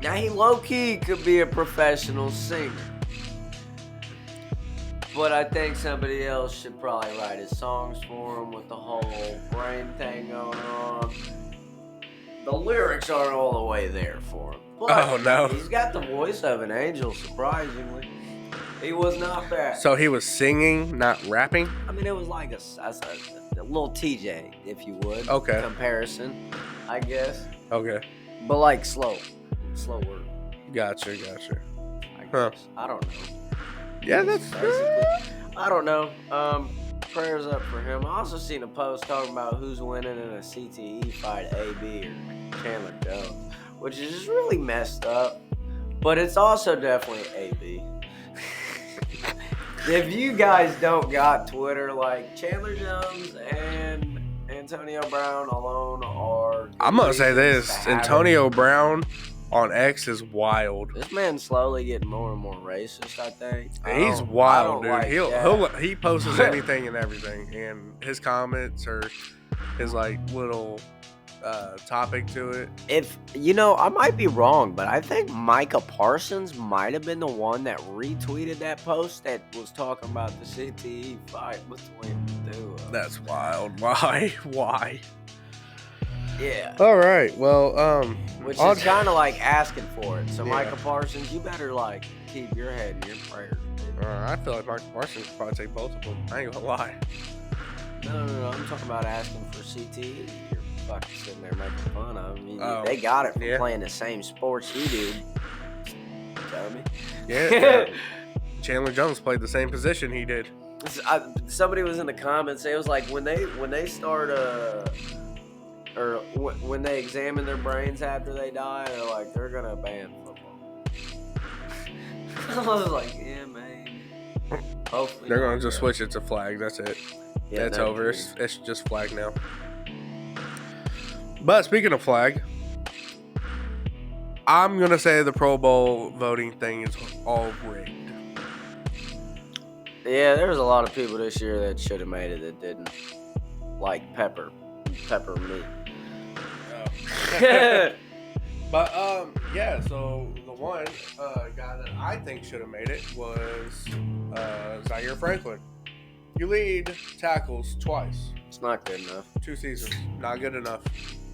Now, he low-key could be a professional singer. But I think somebody else should probably write his songs for him with the whole brain thing going on. The lyrics aren't all the way there for him. But oh, no. He's got the voice of an angel, surprisingly. He was not bad. So he was singing, not rapping? I mean, it was like a little TJ, if you would. Okay. Comparison, I guess. Okay. But like slower. Gotcha. I guess. I don't know. Yeah, that's basically. I don't know. Prayers up for him. I also seen a post talking about who's winning in a CTE fight, AB or Chandler Jones, which is just really messed up. But it's also definitely AB. If you guys don't got Twitter, like Chandler Jones and Antonio Brown alone are. I'm gonna say this: Antonio Brown on X is wild. This man's slowly getting more and more racist, I think. He's wild, dude. Like he posts anything and everything, and his comments or his like little topic to it. If I might be wrong, but I think Micah Parsons might have been the one that retweeted that post that was talking about the CTE fight between the two. That's wild. Why? Yeah. All right. Well, which is kind of like asking for it. So yeah. Micah Parsons, you better like keep your head in your prayers. I feel like Micah Parsons could probably take both of them. I ain't gonna lie. No. I'm talking about asking for CTE. You're fucking sitting there making fun of him. They got it from playing the same sports you do. Tell me. Yeah. Chandler Jones played the same position he did. Somebody was in the comments. It was like when they start or when they examine their brains after they die, they're like, they're gonna ban football. I was like, yeah, man. Hopefully they're gonna just switch it to flag. That's it. Yeah, it's over. It's just flag now. But speaking of flag, I'm gonna say the Pro Bowl voting thing is all rigged. Yeah, there's a lot of people this year that should have made it that didn't. Like pepper meat. But yeah. So the one guy that I think should have made it was Zaire Franklin. You lead tackles twice. It's not good enough. 2 seasons, not good enough.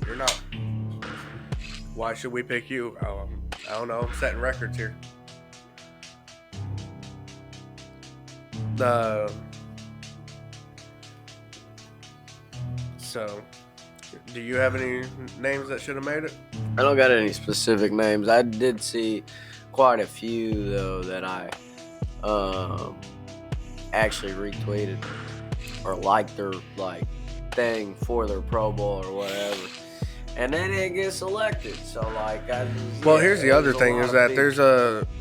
You're not. Why should we pick you? I don't know. I'm setting records here. So, do you have any names that should have made it? I don't got any specific names. I did see quite a few though that I actually retweeted or liked their thing for their Pro Bowl or whatever, and they didn't get selected. So here's the other thing is that there's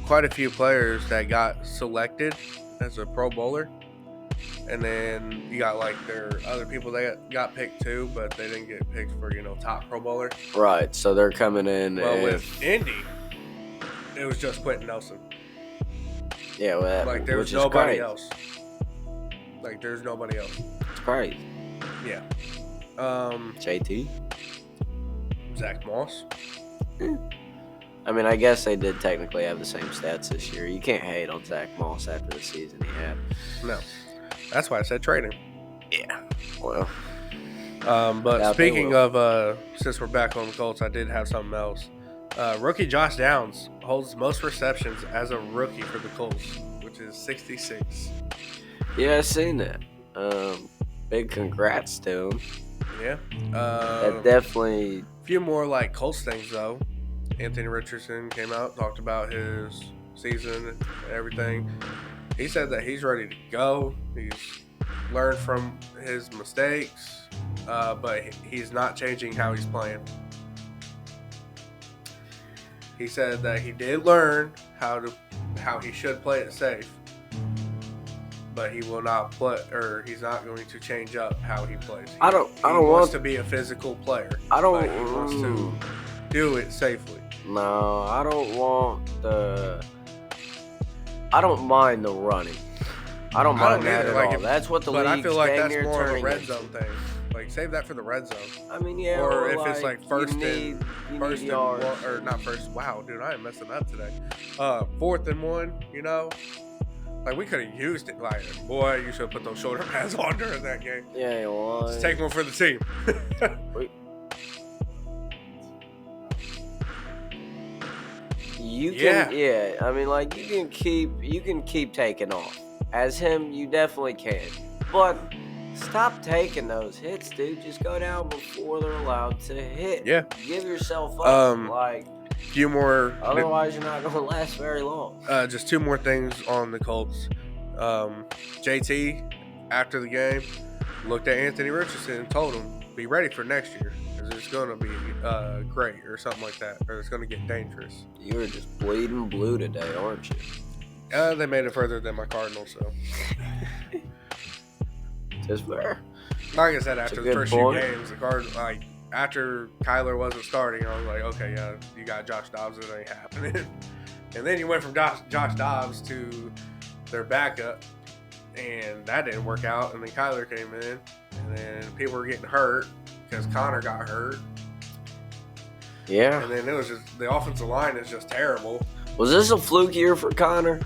quite a few players that got selected as a Pro Bowler. And then you got their other people that got picked too, but they didn't get picked for top Pro Bowler. Right, so they're coming in. Well, with Indy, it was just Quentin Nelson. Yeah, well, there's nobody else. There's nobody else. It's crazy. Yeah. JT. Zach Moss. I mean, I guess they did technically have the same stats this year. You can't hate on Zach Moss after the season he had. No. That's why I said trading. Yeah. Well. But speaking of, since we're back on the Colts, I did have something else. Rookie Josh Downs holds most receptions as a rookie for the Colts, which is 66. Yeah, I seen that. Big congrats to him. Yeah. That definitely. A few more Colts things though. Anthony Richardson came out, talked about his season and everything. He said that he's ready to go. He's learned from his mistakes, but he's not changing how he's playing. He said that he did learn how he should play it safe, but he will not play, or he's not going to change up how he plays. He wants to be a physical player. But he wants to do it safely. No, I don't mind the running. I don't mind that at all. That's what the league's I feel like that's more of a red into. zone thing. Save that for the red zone. I mean, yeah. Or if it's first and yards. one, or not first. Wow, dude, I am messing up today. 4th and 1. We could have used it. Boy, you should have put those shoulder pads on during that game. Yeah, well, Let's take one for the team. You can, yeah. I mean, you can keep taking off. As him, you definitely can. But stop taking those hits, dude. Just go down before they're allowed to hit. Yeah. Give yourself up. Few more. Otherwise, you're not going to last very long. Just 2 more things on the Colts. JT, after the game, looked at Anthony Richardson and told him, be ready for next year. It's going to be great or something like that, or it's going to get dangerous. You were just bleeding blue today, aren't you? They made it further than my Cardinals, so. Just fair. Like I said, after the first few games, the Cardinals, after Kyler wasn't starting, I was like, okay, yeah, you got Josh Dobbs, it ain't happening. And then you went from Josh Dobbs to their backup, and that didn't work out. And then Kyler came in, and then people were getting hurt because Connor got hurt. Yeah. And then it was just, the offensive line is just terrible. Was this a fluke year for Connor?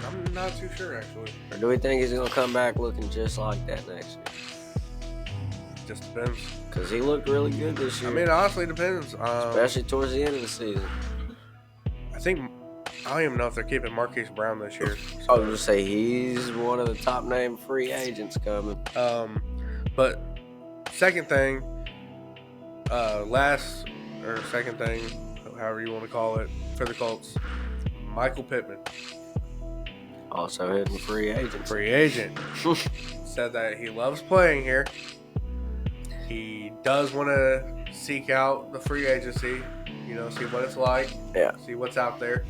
I'm not too sure, actually. Or do we think he's going to come back looking just like that next year? Just depends. Because he looked really good this year. I mean, it honestly depends. Especially towards the end of the season. I don't even know if they're keeping Marquise Brown this year. So. I was going to say, he's one of the top name free agents coming. But second thing, second thing, however you want to call it, for the Colts, Michael Pittman. Also hitting free agent. Free agent. Said that he loves playing here. He does want to seek out the free agency, see what it's like. Yeah. See what's out there.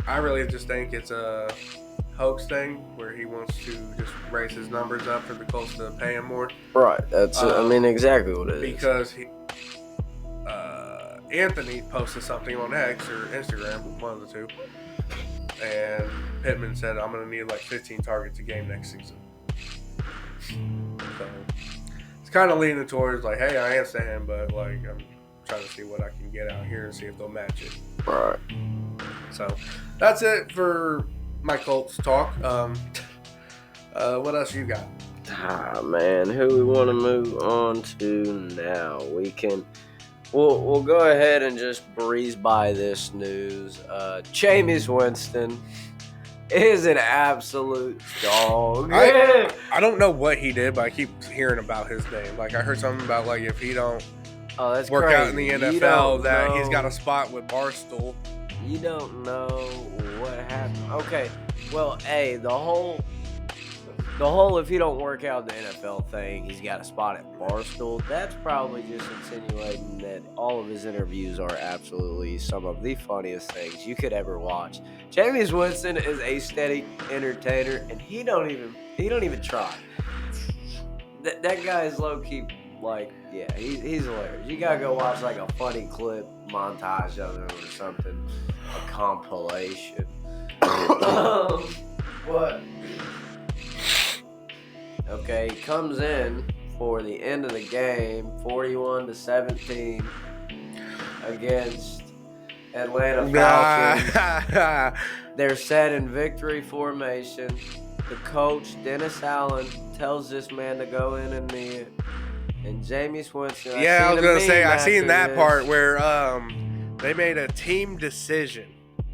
I really just think it's a hoax thing where he wants to just raise his numbers up for the Colts to pay him more. Right. That's exactly what it is. Because Anthony posted something on X or Instagram, one of the two, and Pittman said, "I'm gonna need like 15 targets a game next season." So it's kind of leaning towards like, hey, I am saying, but like I'm trying to see what I can get out here and see if they'll match it. Right. So that's it for my Colts talk. What else you got? Ah, man, who we want to move on to now? We'll go ahead and just breeze by this news. Jameis Winston is an absolute dog. I don't know what he did, but I keep hearing about his name. Like I heard something about like if he don't that's work crazy. out in the NFL, that he's got a spot with Barstool. You don't know what happened. Okay, well, hey, the whole if he don't work out the NFL thing, he's got a spot at Barstool. That's probably just insinuating that all of his interviews are absolutely some of the funniest things you could ever watch. Jameis Winston is a steady entertainer, and he don't even try. That guy is low key. Like, yeah, he's hilarious. You gotta go watch like a funny clip montage of him or something, a compilation. What? Okay, he comes in for the end of the game, 41-17 against Atlanta Falcons. They're set in victory formation. The coach, Dennis Allen, tells this man to go in and knee it. And Jameis Winston. I was gonna say I seen that part where they made a team decision.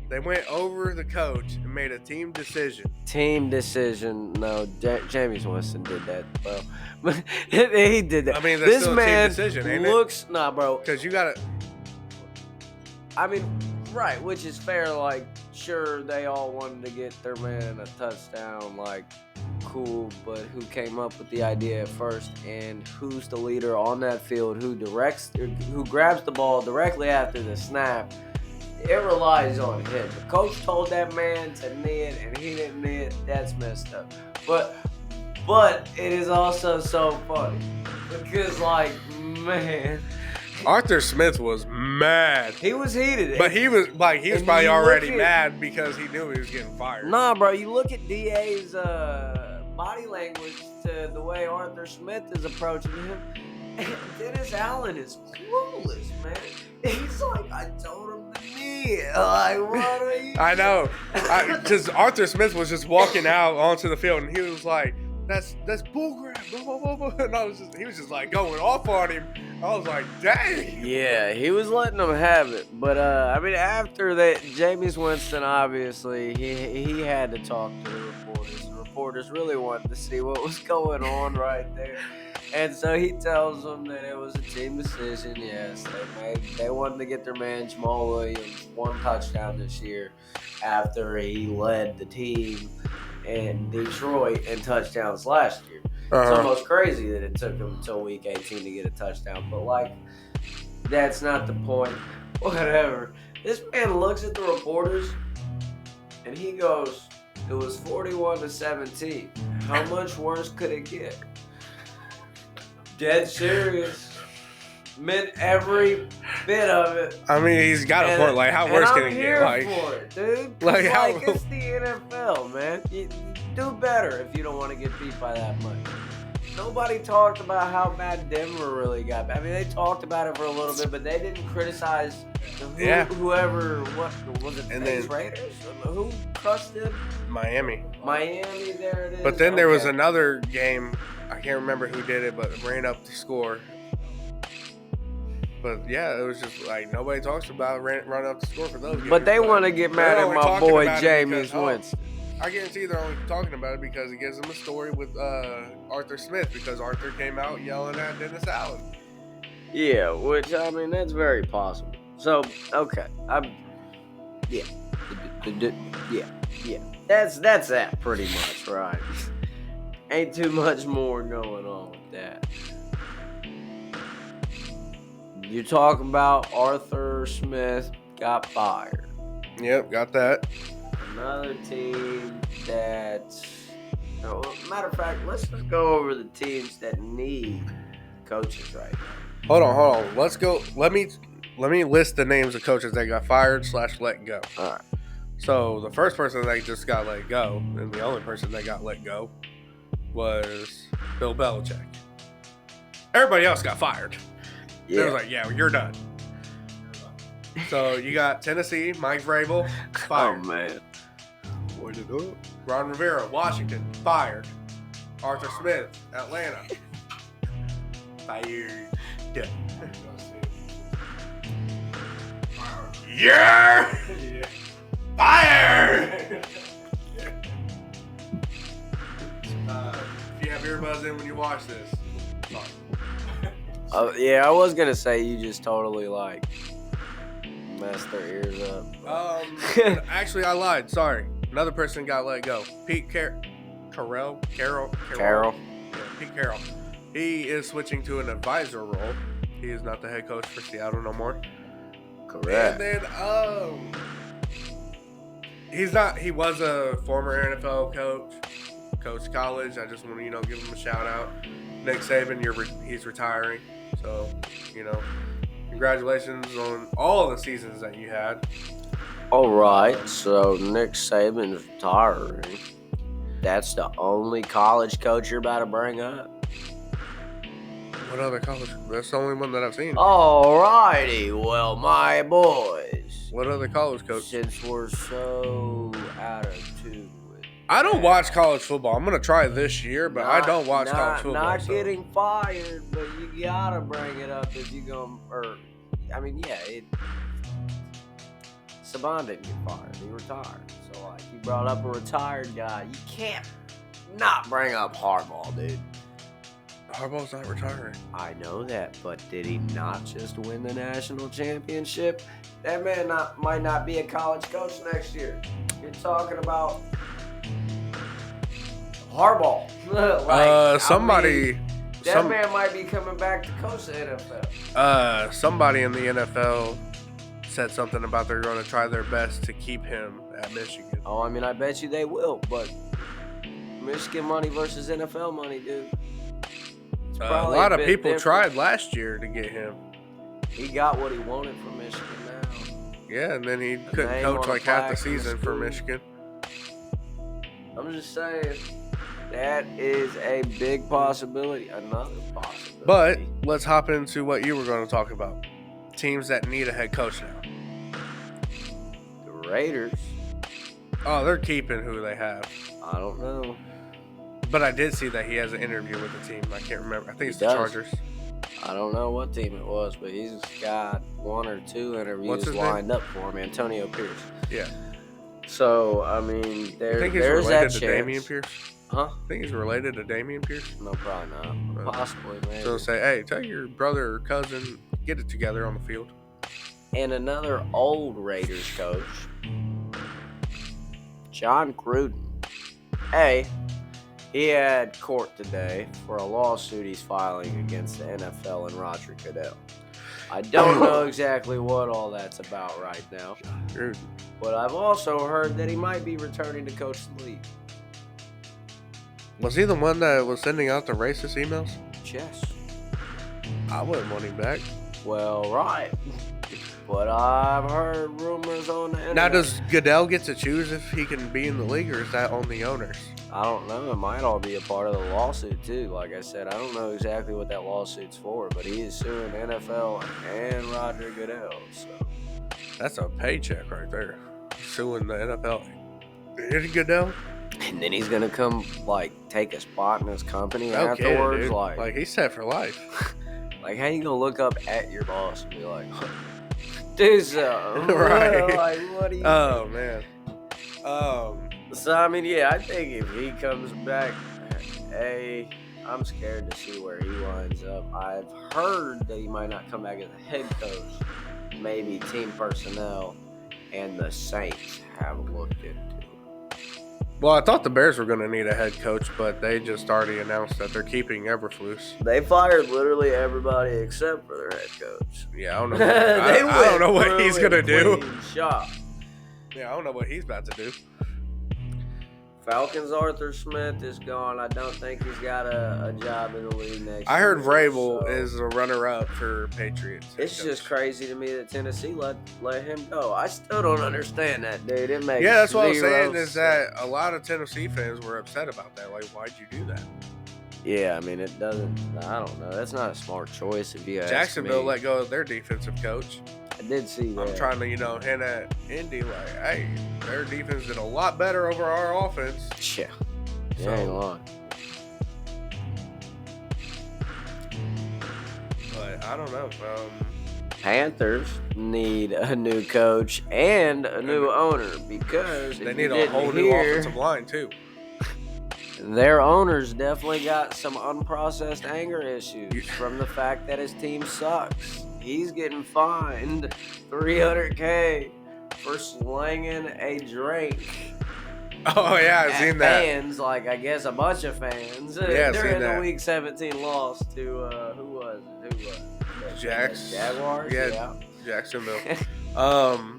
They went over the coach and made a team decision. Team decision? No, Jameis Winston did that, bro. He did that. I mean, this still man a team decision, ain't looks nah, bro. Because you gotta. I mean, right, which is fair. Like, sure, they all wanted to get their man a touchdown. Like, cool, but who came up with the idea at first, and who's the leader on that field? Who grabs the ball directly after the snap? It relies on him. The coach told that man to knee it, and he didn't knee it. That's messed up. But it is also so funny because, like, man, Arthur Smith was mad. He was heated. But he was probably already mad because he knew he was getting fired. Nah, bro, you look at DA's body language to the way Arthur Smith is approaching him. And Dennis Allen is clueless, man. He's like, I told him to knee. Like, what are you? I know. Because Arthur Smith was just walking out onto the field, and he was like, that's bullcrap, blah, blah, blah, blah. And he was just like going off on him. I was like, dang. Yeah, he was letting them have it. But, I mean, after that, Jameis Winston, obviously, he had to talk to the reporters. The reporters really wanted to see what was going on right there. And so he tells them that it was a team decision. Yes, they wanted to get their man Jamal Williams one touchdown this year after he led the team in Detroit in touchdowns last year. It's almost crazy that it took him until week 18 to get a touchdown. But, like, that's not the point. Whatever. This man looks at the reporters and he goes, it was 41-17. How much worse could it get? Dead serious. Meant every bit of it. I mean, he's got a point. Like, how worse can it get? Like, for it, dude. Like, it's the NFL, man. You do better if you don't want to get beat by that much. Nobody talked about how bad Denver really got. I mean, they talked about it for a little bit, but they didn't criticize whoever. What was it? The Raiders? Who crushed them? Miami. There it is. But then there was another game. I can't remember who did it, but ran up the score. But yeah, it was just like nobody talks about run up the score for those games. But they want to get mad at my boy Jameis Winston. I guarantee they're only talking about it because it gives them a story with Arthur Smith, because Arthur came out yelling at Dennis Allen. Yeah, which, I mean, that's very possible. So, okay. Yeah. That's that pretty much, right? Ain't too much more going on with that. You talk about Arthur Smith got fired. Yep, got that. Another team that, matter of fact, let's just go over the teams that need coaches right now. Hold on. Let's go. let me list the names of coaches that got fired / let go. All right. So the first person that just got let go, and the only person that got let go, was Bill Belichick. Everybody else got fired. Yeah. It was like, yeah, you're done. So you got Tennessee, Mike Vrabel, fired. Oh, man. What did it? Ron Rivera, Washington, fired. Arthur Smith, Atlanta, fired. Yeah! Fired! If you have earbuds in when you watch this, sorry. Yeah, I was going to say you just totally, like, messed their ears up. Actually, I lied. Sorry. Another person got let go. Pete Carroll. Carroll. Yeah, Pete Carroll. He is switching to an advisor role. He is not the head coach for Seattle no more. Correct. And then, he's not. He was a former NFL coach, coached college. I just want to, give him a shout out. Nick Saban, he's retiring. So, congratulations on all of the seasons that you had. All right, so Nick Saban's retiring. That's the only college coach you're about to bring up? What other college? That's the only one that I've seen. All righty, well, my boys. What other college coach? Since we're so out of tune with I don't watch college football. I'm going to try this year, but I don't watch college football. Not getting fired, but you got to bring it up if you go, Saban didn't get fired. He retired. So, he brought up a retired guy. You can't not bring up Harbaugh, dude. Harbaugh's not retiring. I know that, but did he not just win the national championship? That man might not be a college coach next year. You're talking about Harbaugh. That man might be coming back to coach the NFL. Somebody in the NFL said something about they're going to try their best to keep him at Michigan. Oh, I bet you they will, but Michigan money versus NFL money, dude. A lot of people tried last year to get him. He got what he wanted from Michigan now. Yeah, and then he couldn't coach like half the season for Michigan. I'm just saying, that is a big possibility. Another possibility. But let's hop into what you were going to talk about. Teams that need a head coach now. The Raiders. Oh, they're keeping who they have. I don't know. But I did see that he has an interview with the team. I can't remember. I think it's the Chargers. I don't know what team it was, but he's got one or two interviews lined up for him. Antonio Pierce. Yeah. So, there's that chance. Dameon Pierce? Huh? I think he's related to Dameon Pierce. No, probably not. Possibly, man. So say, hey, tell your brother or cousin, get it together on the field. And another old Raiders coach, John Gruden. He had court today for a lawsuit he's filing against the NFL and Roger Goodell. I don't know exactly what all that's about right now. But I've also heard that he might be returning to coach the league. Was he the one that was sending out the racist emails? Yes. I wouldn't want him back. Well, right. But I've heard rumors on the internet. Now, does Goodell get to choose if he can be in the league, or is that on the owners? I don't know. It might all be a part of the lawsuit, too. Like I said, I don't know exactly what that lawsuit's for, but he is suing NFL and Roger Goodell. So that's a paycheck right there. Suing the NFL and Goodell. And then he's going to come, take a spot in his company afterwards. Dude. Like, he's set for life. Like, how you going to look up at your boss and be like, do something? Right. What do you Oh, man. So, I think if he comes back, I'm scared to see where he winds up. I've heard that he might not come back as a head coach. Maybe team personnel and the Saints have looked into it. Well, I thought the Bears were going to need a head coach, but they just already announced that they're keeping Eberflus. They fired literally everybody except for their head coach. Yeah, I don't know. I don't know what he's going to do. Shop. Yeah, I don't know what he's about to do. Falcons' Arthur Smith is gone. I don't think he's got a job in the league next year. I heard Vrabel is a runner-up for Patriots. It's just crazy to me that Tennessee let him go. I still don't understand that, dude. It makes that's what I'm saying sense. is that a lot of Tennessee fans were upset about that. Like, why'd you do that? Yeah, I mean, it doesn't. I don't know. That's not a smart choice if you ask Jacksonville me. let go of their defensive coach. I did see that. I'm trying to, hint at Indy like, hey, their defense did a lot better over our offense. Yeah. You So- ain't lying. But I don't know. Panthers need a new coach and a new owner because They if need you a didn't whole new hear, offensive line too. Their owner's definitely got some unprocessed anger issues from the fact that his team sucks. He's getting fined $300K for slinging a drink. Oh yeah, I've seen that. Fans, like I guess a bunch of fans, Yeah, I've seen during the that. Week 17 loss to who was it? Jaguars. Yeah. Jacksonville. Oh,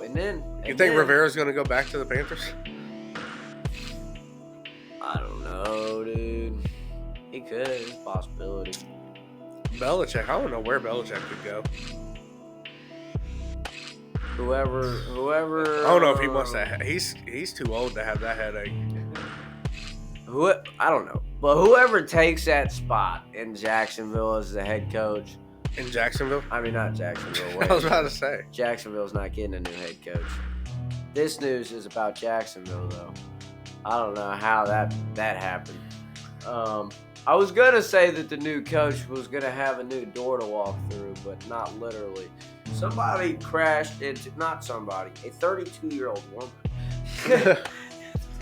and then You think Rivera's gonna go back to the Panthers? I don't know, dude. He could. It's a possibility. Belichick. I don't know where Belichick could go. Whoever. I don't know if he wants that. He's too old to have that headache. I don't know. But whoever takes that spot in Jacksonville as the head coach. In Jacksonville? I mean, not Jacksonville. I was about to say. Jacksonville's not getting a new head coach. This news is about Jacksonville, though. I don't know how that happened. I was going to say that the new coach was going to have a new door to walk through, but not literally. Somebody crashed into, not somebody, a 32-year-old woman.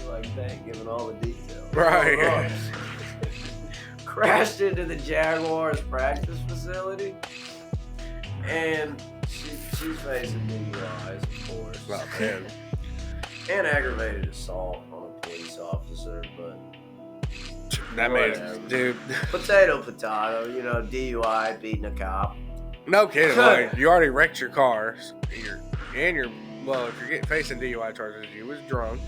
Like that, giving all the details. Right. Crashed into the Jaguars practice facility, and she's facing DUIs, of course. Oh, man. And aggravated assault on a police officer, but That whatever. made dude. Potato, DUI, beating a cop. No kidding. Like, you already wrecked your car. Well, if you're facing DUI charges, you was drunk.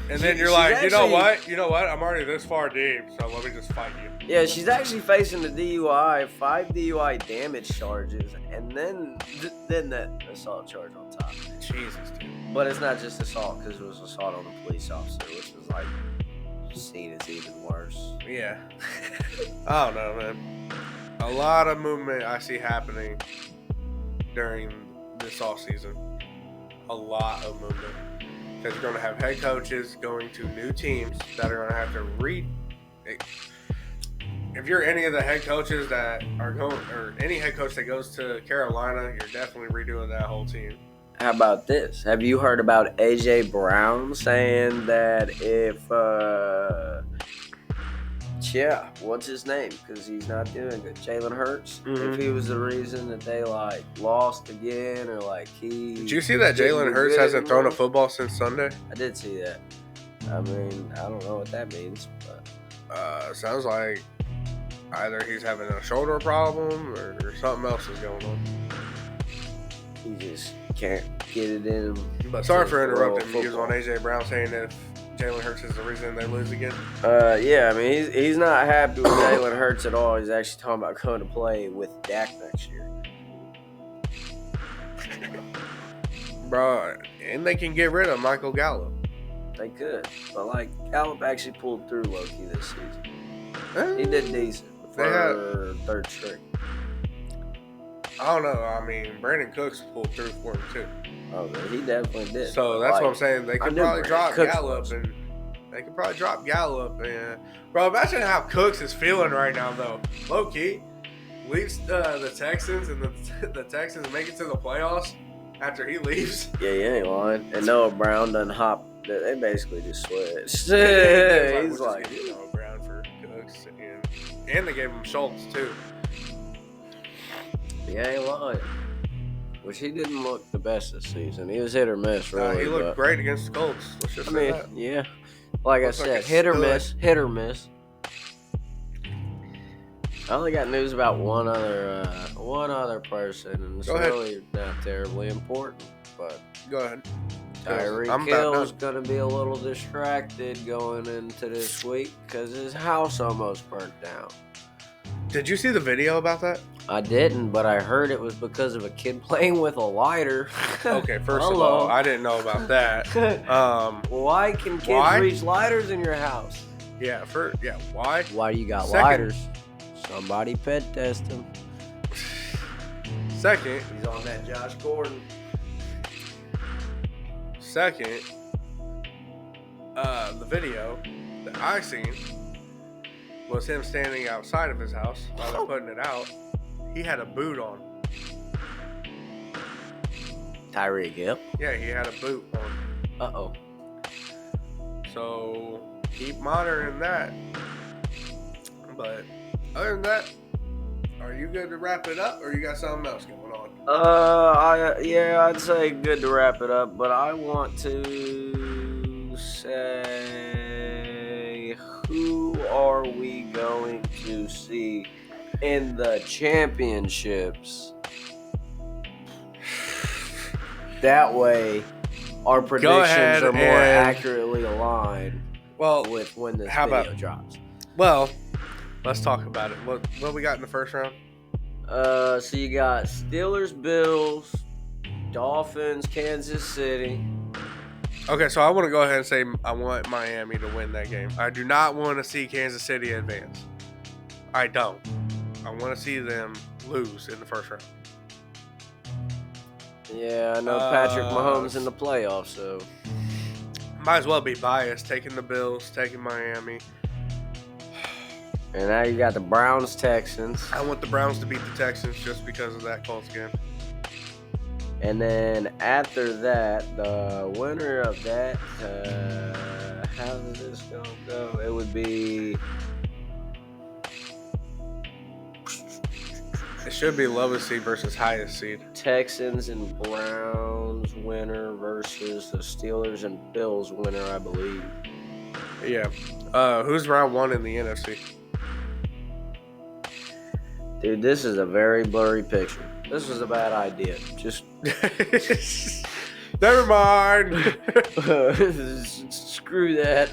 And then you're like, you know what? I'm already this far deep, so let me just fight you. Yeah, she's actually facing the DUI, 5 DUI damage charges, and then that assault charge on top. Jesus, dude. But it's not just assault, because it was assault on a police officer, which was like, seen as even worse. Yeah. I don't know, man. A lot of movement I see happening during this off season. A lot of movement. Because you're going to have head coaches going to new teams that are going to have to if you're any of the head coaches that are going, or any head coach that goes to Carolina, you're definitely redoing that whole team. How about this? Have you heard about A.J. Brown saying that what's his name? Because he's not doing good. Jalen Hurts. Mm-hmm. If he was the reason that they lost again, or Did you see that Jalen Hurts hasn't thrown a football since Sunday? I did see that. I mean, I don't know what that means, but sounds like either he's having a shoulder problem or something else is going on. he just can't get it in him. But sorry for interrupting. Football. He was on A.J. Brown saying if Jalen Hurts is the reason they lose again. Yeah, I mean, he's not happy with Jalen Hurts at all. He's actually talking about going to play with Dak next year. Bro, and they can get rid of Michael Gallup. They could, but Gallup actually pulled through low-key this season. He did decent for third string. I don't know. I mean, Brandon Cooks pulled through for him too. Oh, he definitely did. So that's what I'm saying. They could probably drop Gallup, and bro, imagine how Cooks is feeling right now, though. Low key, leaves the Texans, and the Texans make it to the playoffs after he leaves. Yeah, you ain't lying. And Noah Brown done hop. They basically just switched. He's like, Noah Brown for Cooks, and they gave him Schultz too. Yeah, ain't lying. Which he didn't look the best this season. He was hit or miss, really. He looked great against the Colts. Let's just say that. Yeah. Like I said, hit or miss. I only got news about one other person, and it's really not terribly important. But go ahead. Tyreek Hill's going to be a little distracted going into this week because his house almost burnt down. Did you see the video about that? I didn't, but I heard it was because of a kid playing with a lighter. Okay, first of all, I didn't know about that. Why can kids reach lighters in your house? Yeah, why? Why you got lighters? Somebody pet test him. Second, he's on that Josh Gordon. Second, the video that I seen was him standing outside of his house while they're putting it out. He had a boot on. Tyreek Hill? Yeah, he had a boot on. Uh-oh. So, keep monitoring that. But, other than that, are you good to wrap it up, or you got something else going on? I'd say good to wrap it up, but I want to say, who are we going to see in the championships? That way, our predictions are more accurately aligned with when this video drops. Well, let's talk about it. What we got in the first round? So you got Steelers, Bills, Dolphins, Kansas City. Okay, so I want to go ahead and say I want Miami to win that game. I do not want to see Kansas City advance. I don't. I want to see them lose in the first round. Yeah, I know Patrick Mahomes in the playoffs, so might as well be biased, taking the Bills, taking Miami. And now you got the Browns, Texans. I want the Browns to beat the Texans just because of that Colts game. And then after that, the winner of that, how is this going to go? It would be... It should be lowest seed versus highest seed. Texans and Browns winner versus the Steelers and Bills winner, I believe. Yeah. Who's round one in the NFC? Dude, this is a very blurry picture. This was a bad idea. Just never mind. Screw that.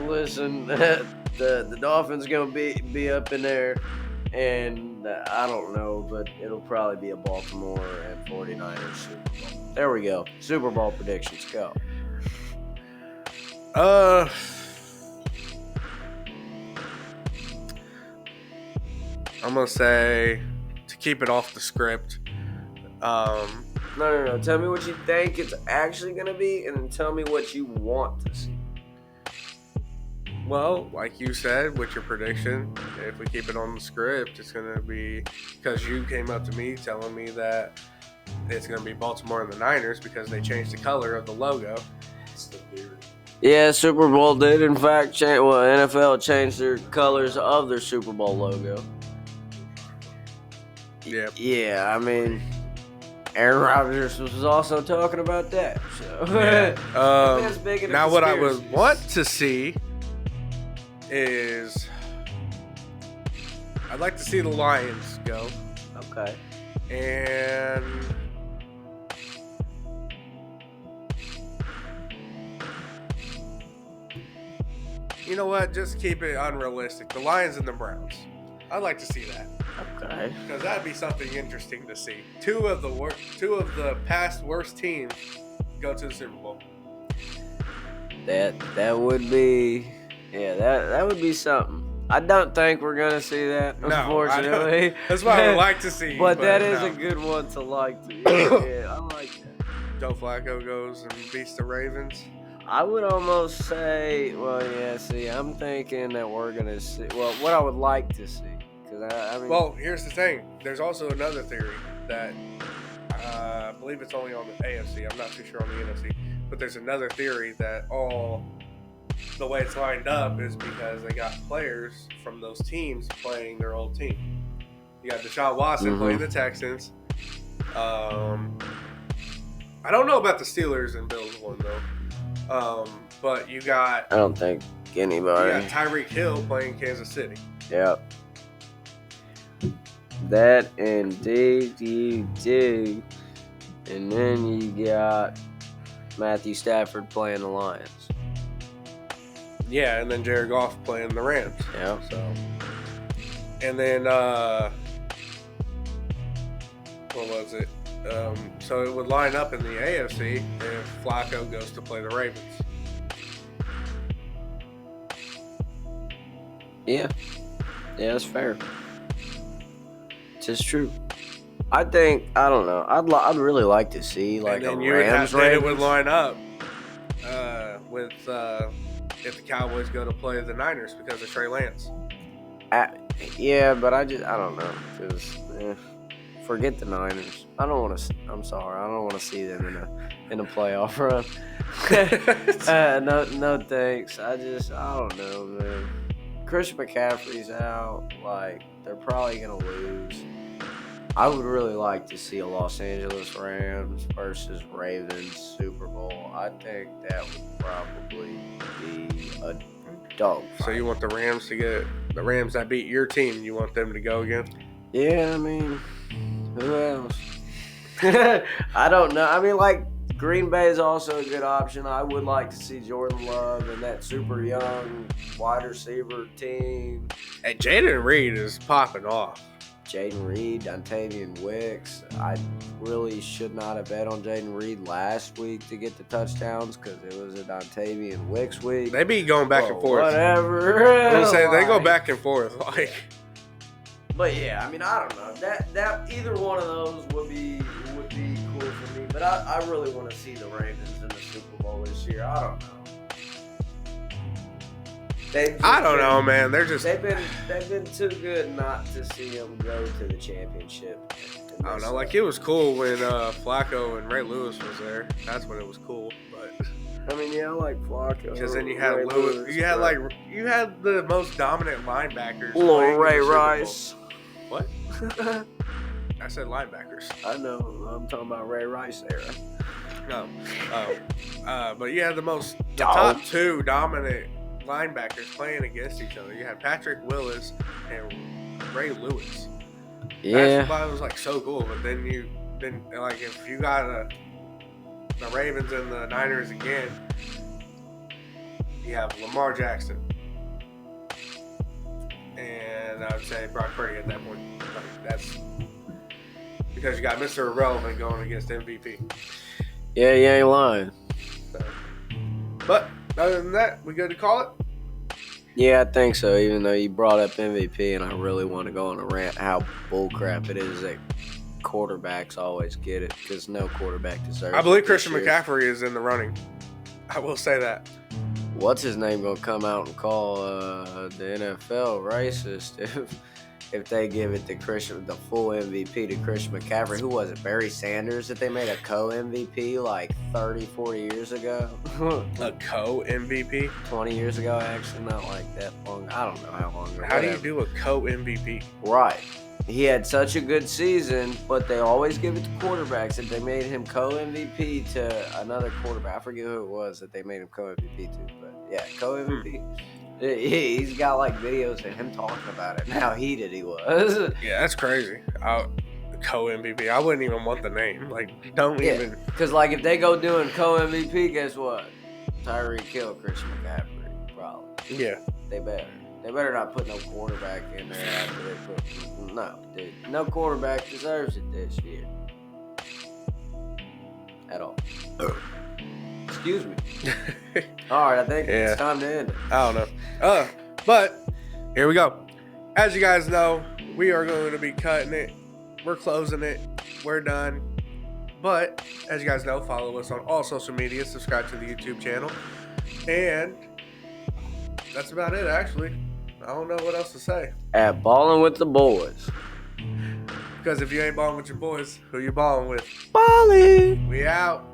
Listen, the Dolphins gonna be up in there, and I don't know, but it'll probably be a Baltimore and 49ers Super Bowl. There we go. Super Bowl predictions. Go. I'm going to say, to keep it off the script. No. Tell me what you think it's actually going to be, and then tell me what you want to see. Well, like you said, with your prediction, if we keep it on the script, it's going to be, because you came up to me telling me that it's going to be Baltimore and the Niners because they changed the color of the logo. It's the beard. Yeah, Super Bowl did, in fact, NFL changed their colors of their Super Bowl logo. Yeah. Yeah, I mean, Aaron Rodgers was also talking about that. So yeah. That's big. Now, what I would want to see is, I'd like to see the Lions go. Okay. And you know what? Just keep it unrealistic. The Lions and the Browns. I'd like to see that. Okay. Because that'd be something interesting to see. Two of the past worst teams go to the Super Bowl. That would be, that would be something. I don't think we're gonna see that, unfortunately. That's what I would like to see. but that is a good one to like. Yeah, I like that. Joe Flacco goes and beats the Ravens. I would almost say, I'm thinking that we're gonna see. Well, what I would like to see. I mean, well, here's the thing. There's also another theory that I believe it's only on the AFC. I'm not too sure on the NFC. But there's another theory that the way it's lined up is because they got players from those teams playing their old team. You got Deshaun Watson playing the Texans. I don't know about the Steelers and Bills one, though. But you got... I don't think anybody... You got Tyreek Hill playing Kansas City. Yep. That indeed you do. And then you got Matthew Stafford playing the Lions. Yeah, and then Jared Goff playing the Rams. Yeah. So, and then what was it? So it would line up in the AFC if Flacco goes to play the Ravens. Yeah, that's fair. It's true. I don't know. I'd really like to see like and then a you would Rams. then it would line up with if the Cowboys go to play the Niners because of Trey Lance. Yeah, but I don't know because forget the Niners. I don't want to. I'm sorry. I don't want to see them in a playoff run. No thanks. I don't know, man. Christian McCaffrey's out. Like, they're probably going to lose. I would really like to see a Los Angeles Rams versus Ravens Super Bowl. I think that would probably be a dog fight. So you want the Rams to get the Rams that beat your team, you want them to go again? Yeah, I mean, who else? I don't know. I mean, like, Green Bay is also a good option. I would like to see Jordan Love and that super young wide receiver team. And Jaden Reed is popping off. Jaden Reed, Dontavian Wicks. I really should not have bet on Jaden Reed last week to get the touchdowns because it was a Dontavian Wicks week. They be going back and forth. Whatever. I'm saying they go back and forth. Like, but yeah, I mean, I don't know. That either one of those would be cool for me. But I really want to see the Ravens in the Super Bowl this year. I don't know. I don't know, man. They've been too good not to see them go to the championship. I don't know. Like, it was cool when Flacco and Ray Lewis was there. That's when it was cool. But I mean, yeah, I like Flacco. because then you had Ray Lewis. You had the most dominant linebackers. Little Ray Rice. What? I said linebackers. I know. I'm talking about Ray Rice era. No. But you had the top two dominant linebackers playing against each other. You had Patrick Willis and Ray Lewis. Yeah. That's why it was like so cool. But then like if you got the Ravens and the Niners again, you have Lamar Jackson. And I would say Brock Purdy at that point. Like, that's because you got Mr. Irrelevant going against MVP. Yeah, you ain't lying. So, but other than that, we good to call it? Yeah, I think so, even though you brought up MVP, and I really want to go on a rant how bullcrap it is that quarterbacks always get it, because no quarterback deserves it. I believe Christian McCaffrey is in the running. I will say that. What's his name going to come out and call the NFL racist if they give it to the full MVP to Christian McCaffrey? Who was it, Barry Sanders, that they made a co-MVP like 30, 40 years ago? A co-MVP? 20 years ago, actually, not like that long. I don't know how long ago. How do you do a co-MVP? Right. He had such a good season, but they always give it to quarterbacks, and they made him co-MVP to another quarterback. I forget who it was that they made him co-MVP to, but yeah, co-MVP. He's got like videos of him talking about it and how heated he was. Yeah, that's crazy. Co-MVP. I wouldn't even want the name. Like, don't even. Because like if they go doing co-MVP, guess what? Tyreek Hill, Christian McCaffrey, probably. Yeah. They better not put no quarterback in there after they put. No, dude. No quarterback deserves it this year. At all. Excuse me. All right, I think it's time to end it. I don't know. But here we go. As you guys know, we are going to be cutting it. We're closing it. We're done. But as you guys know, follow us on all social media. Subscribe to the YouTube channel. And that's about it, actually. I don't know what else to say. At Ballin' with the Boys. Because if you ain't balling with your boys, who you balling with? Ballin'. We out.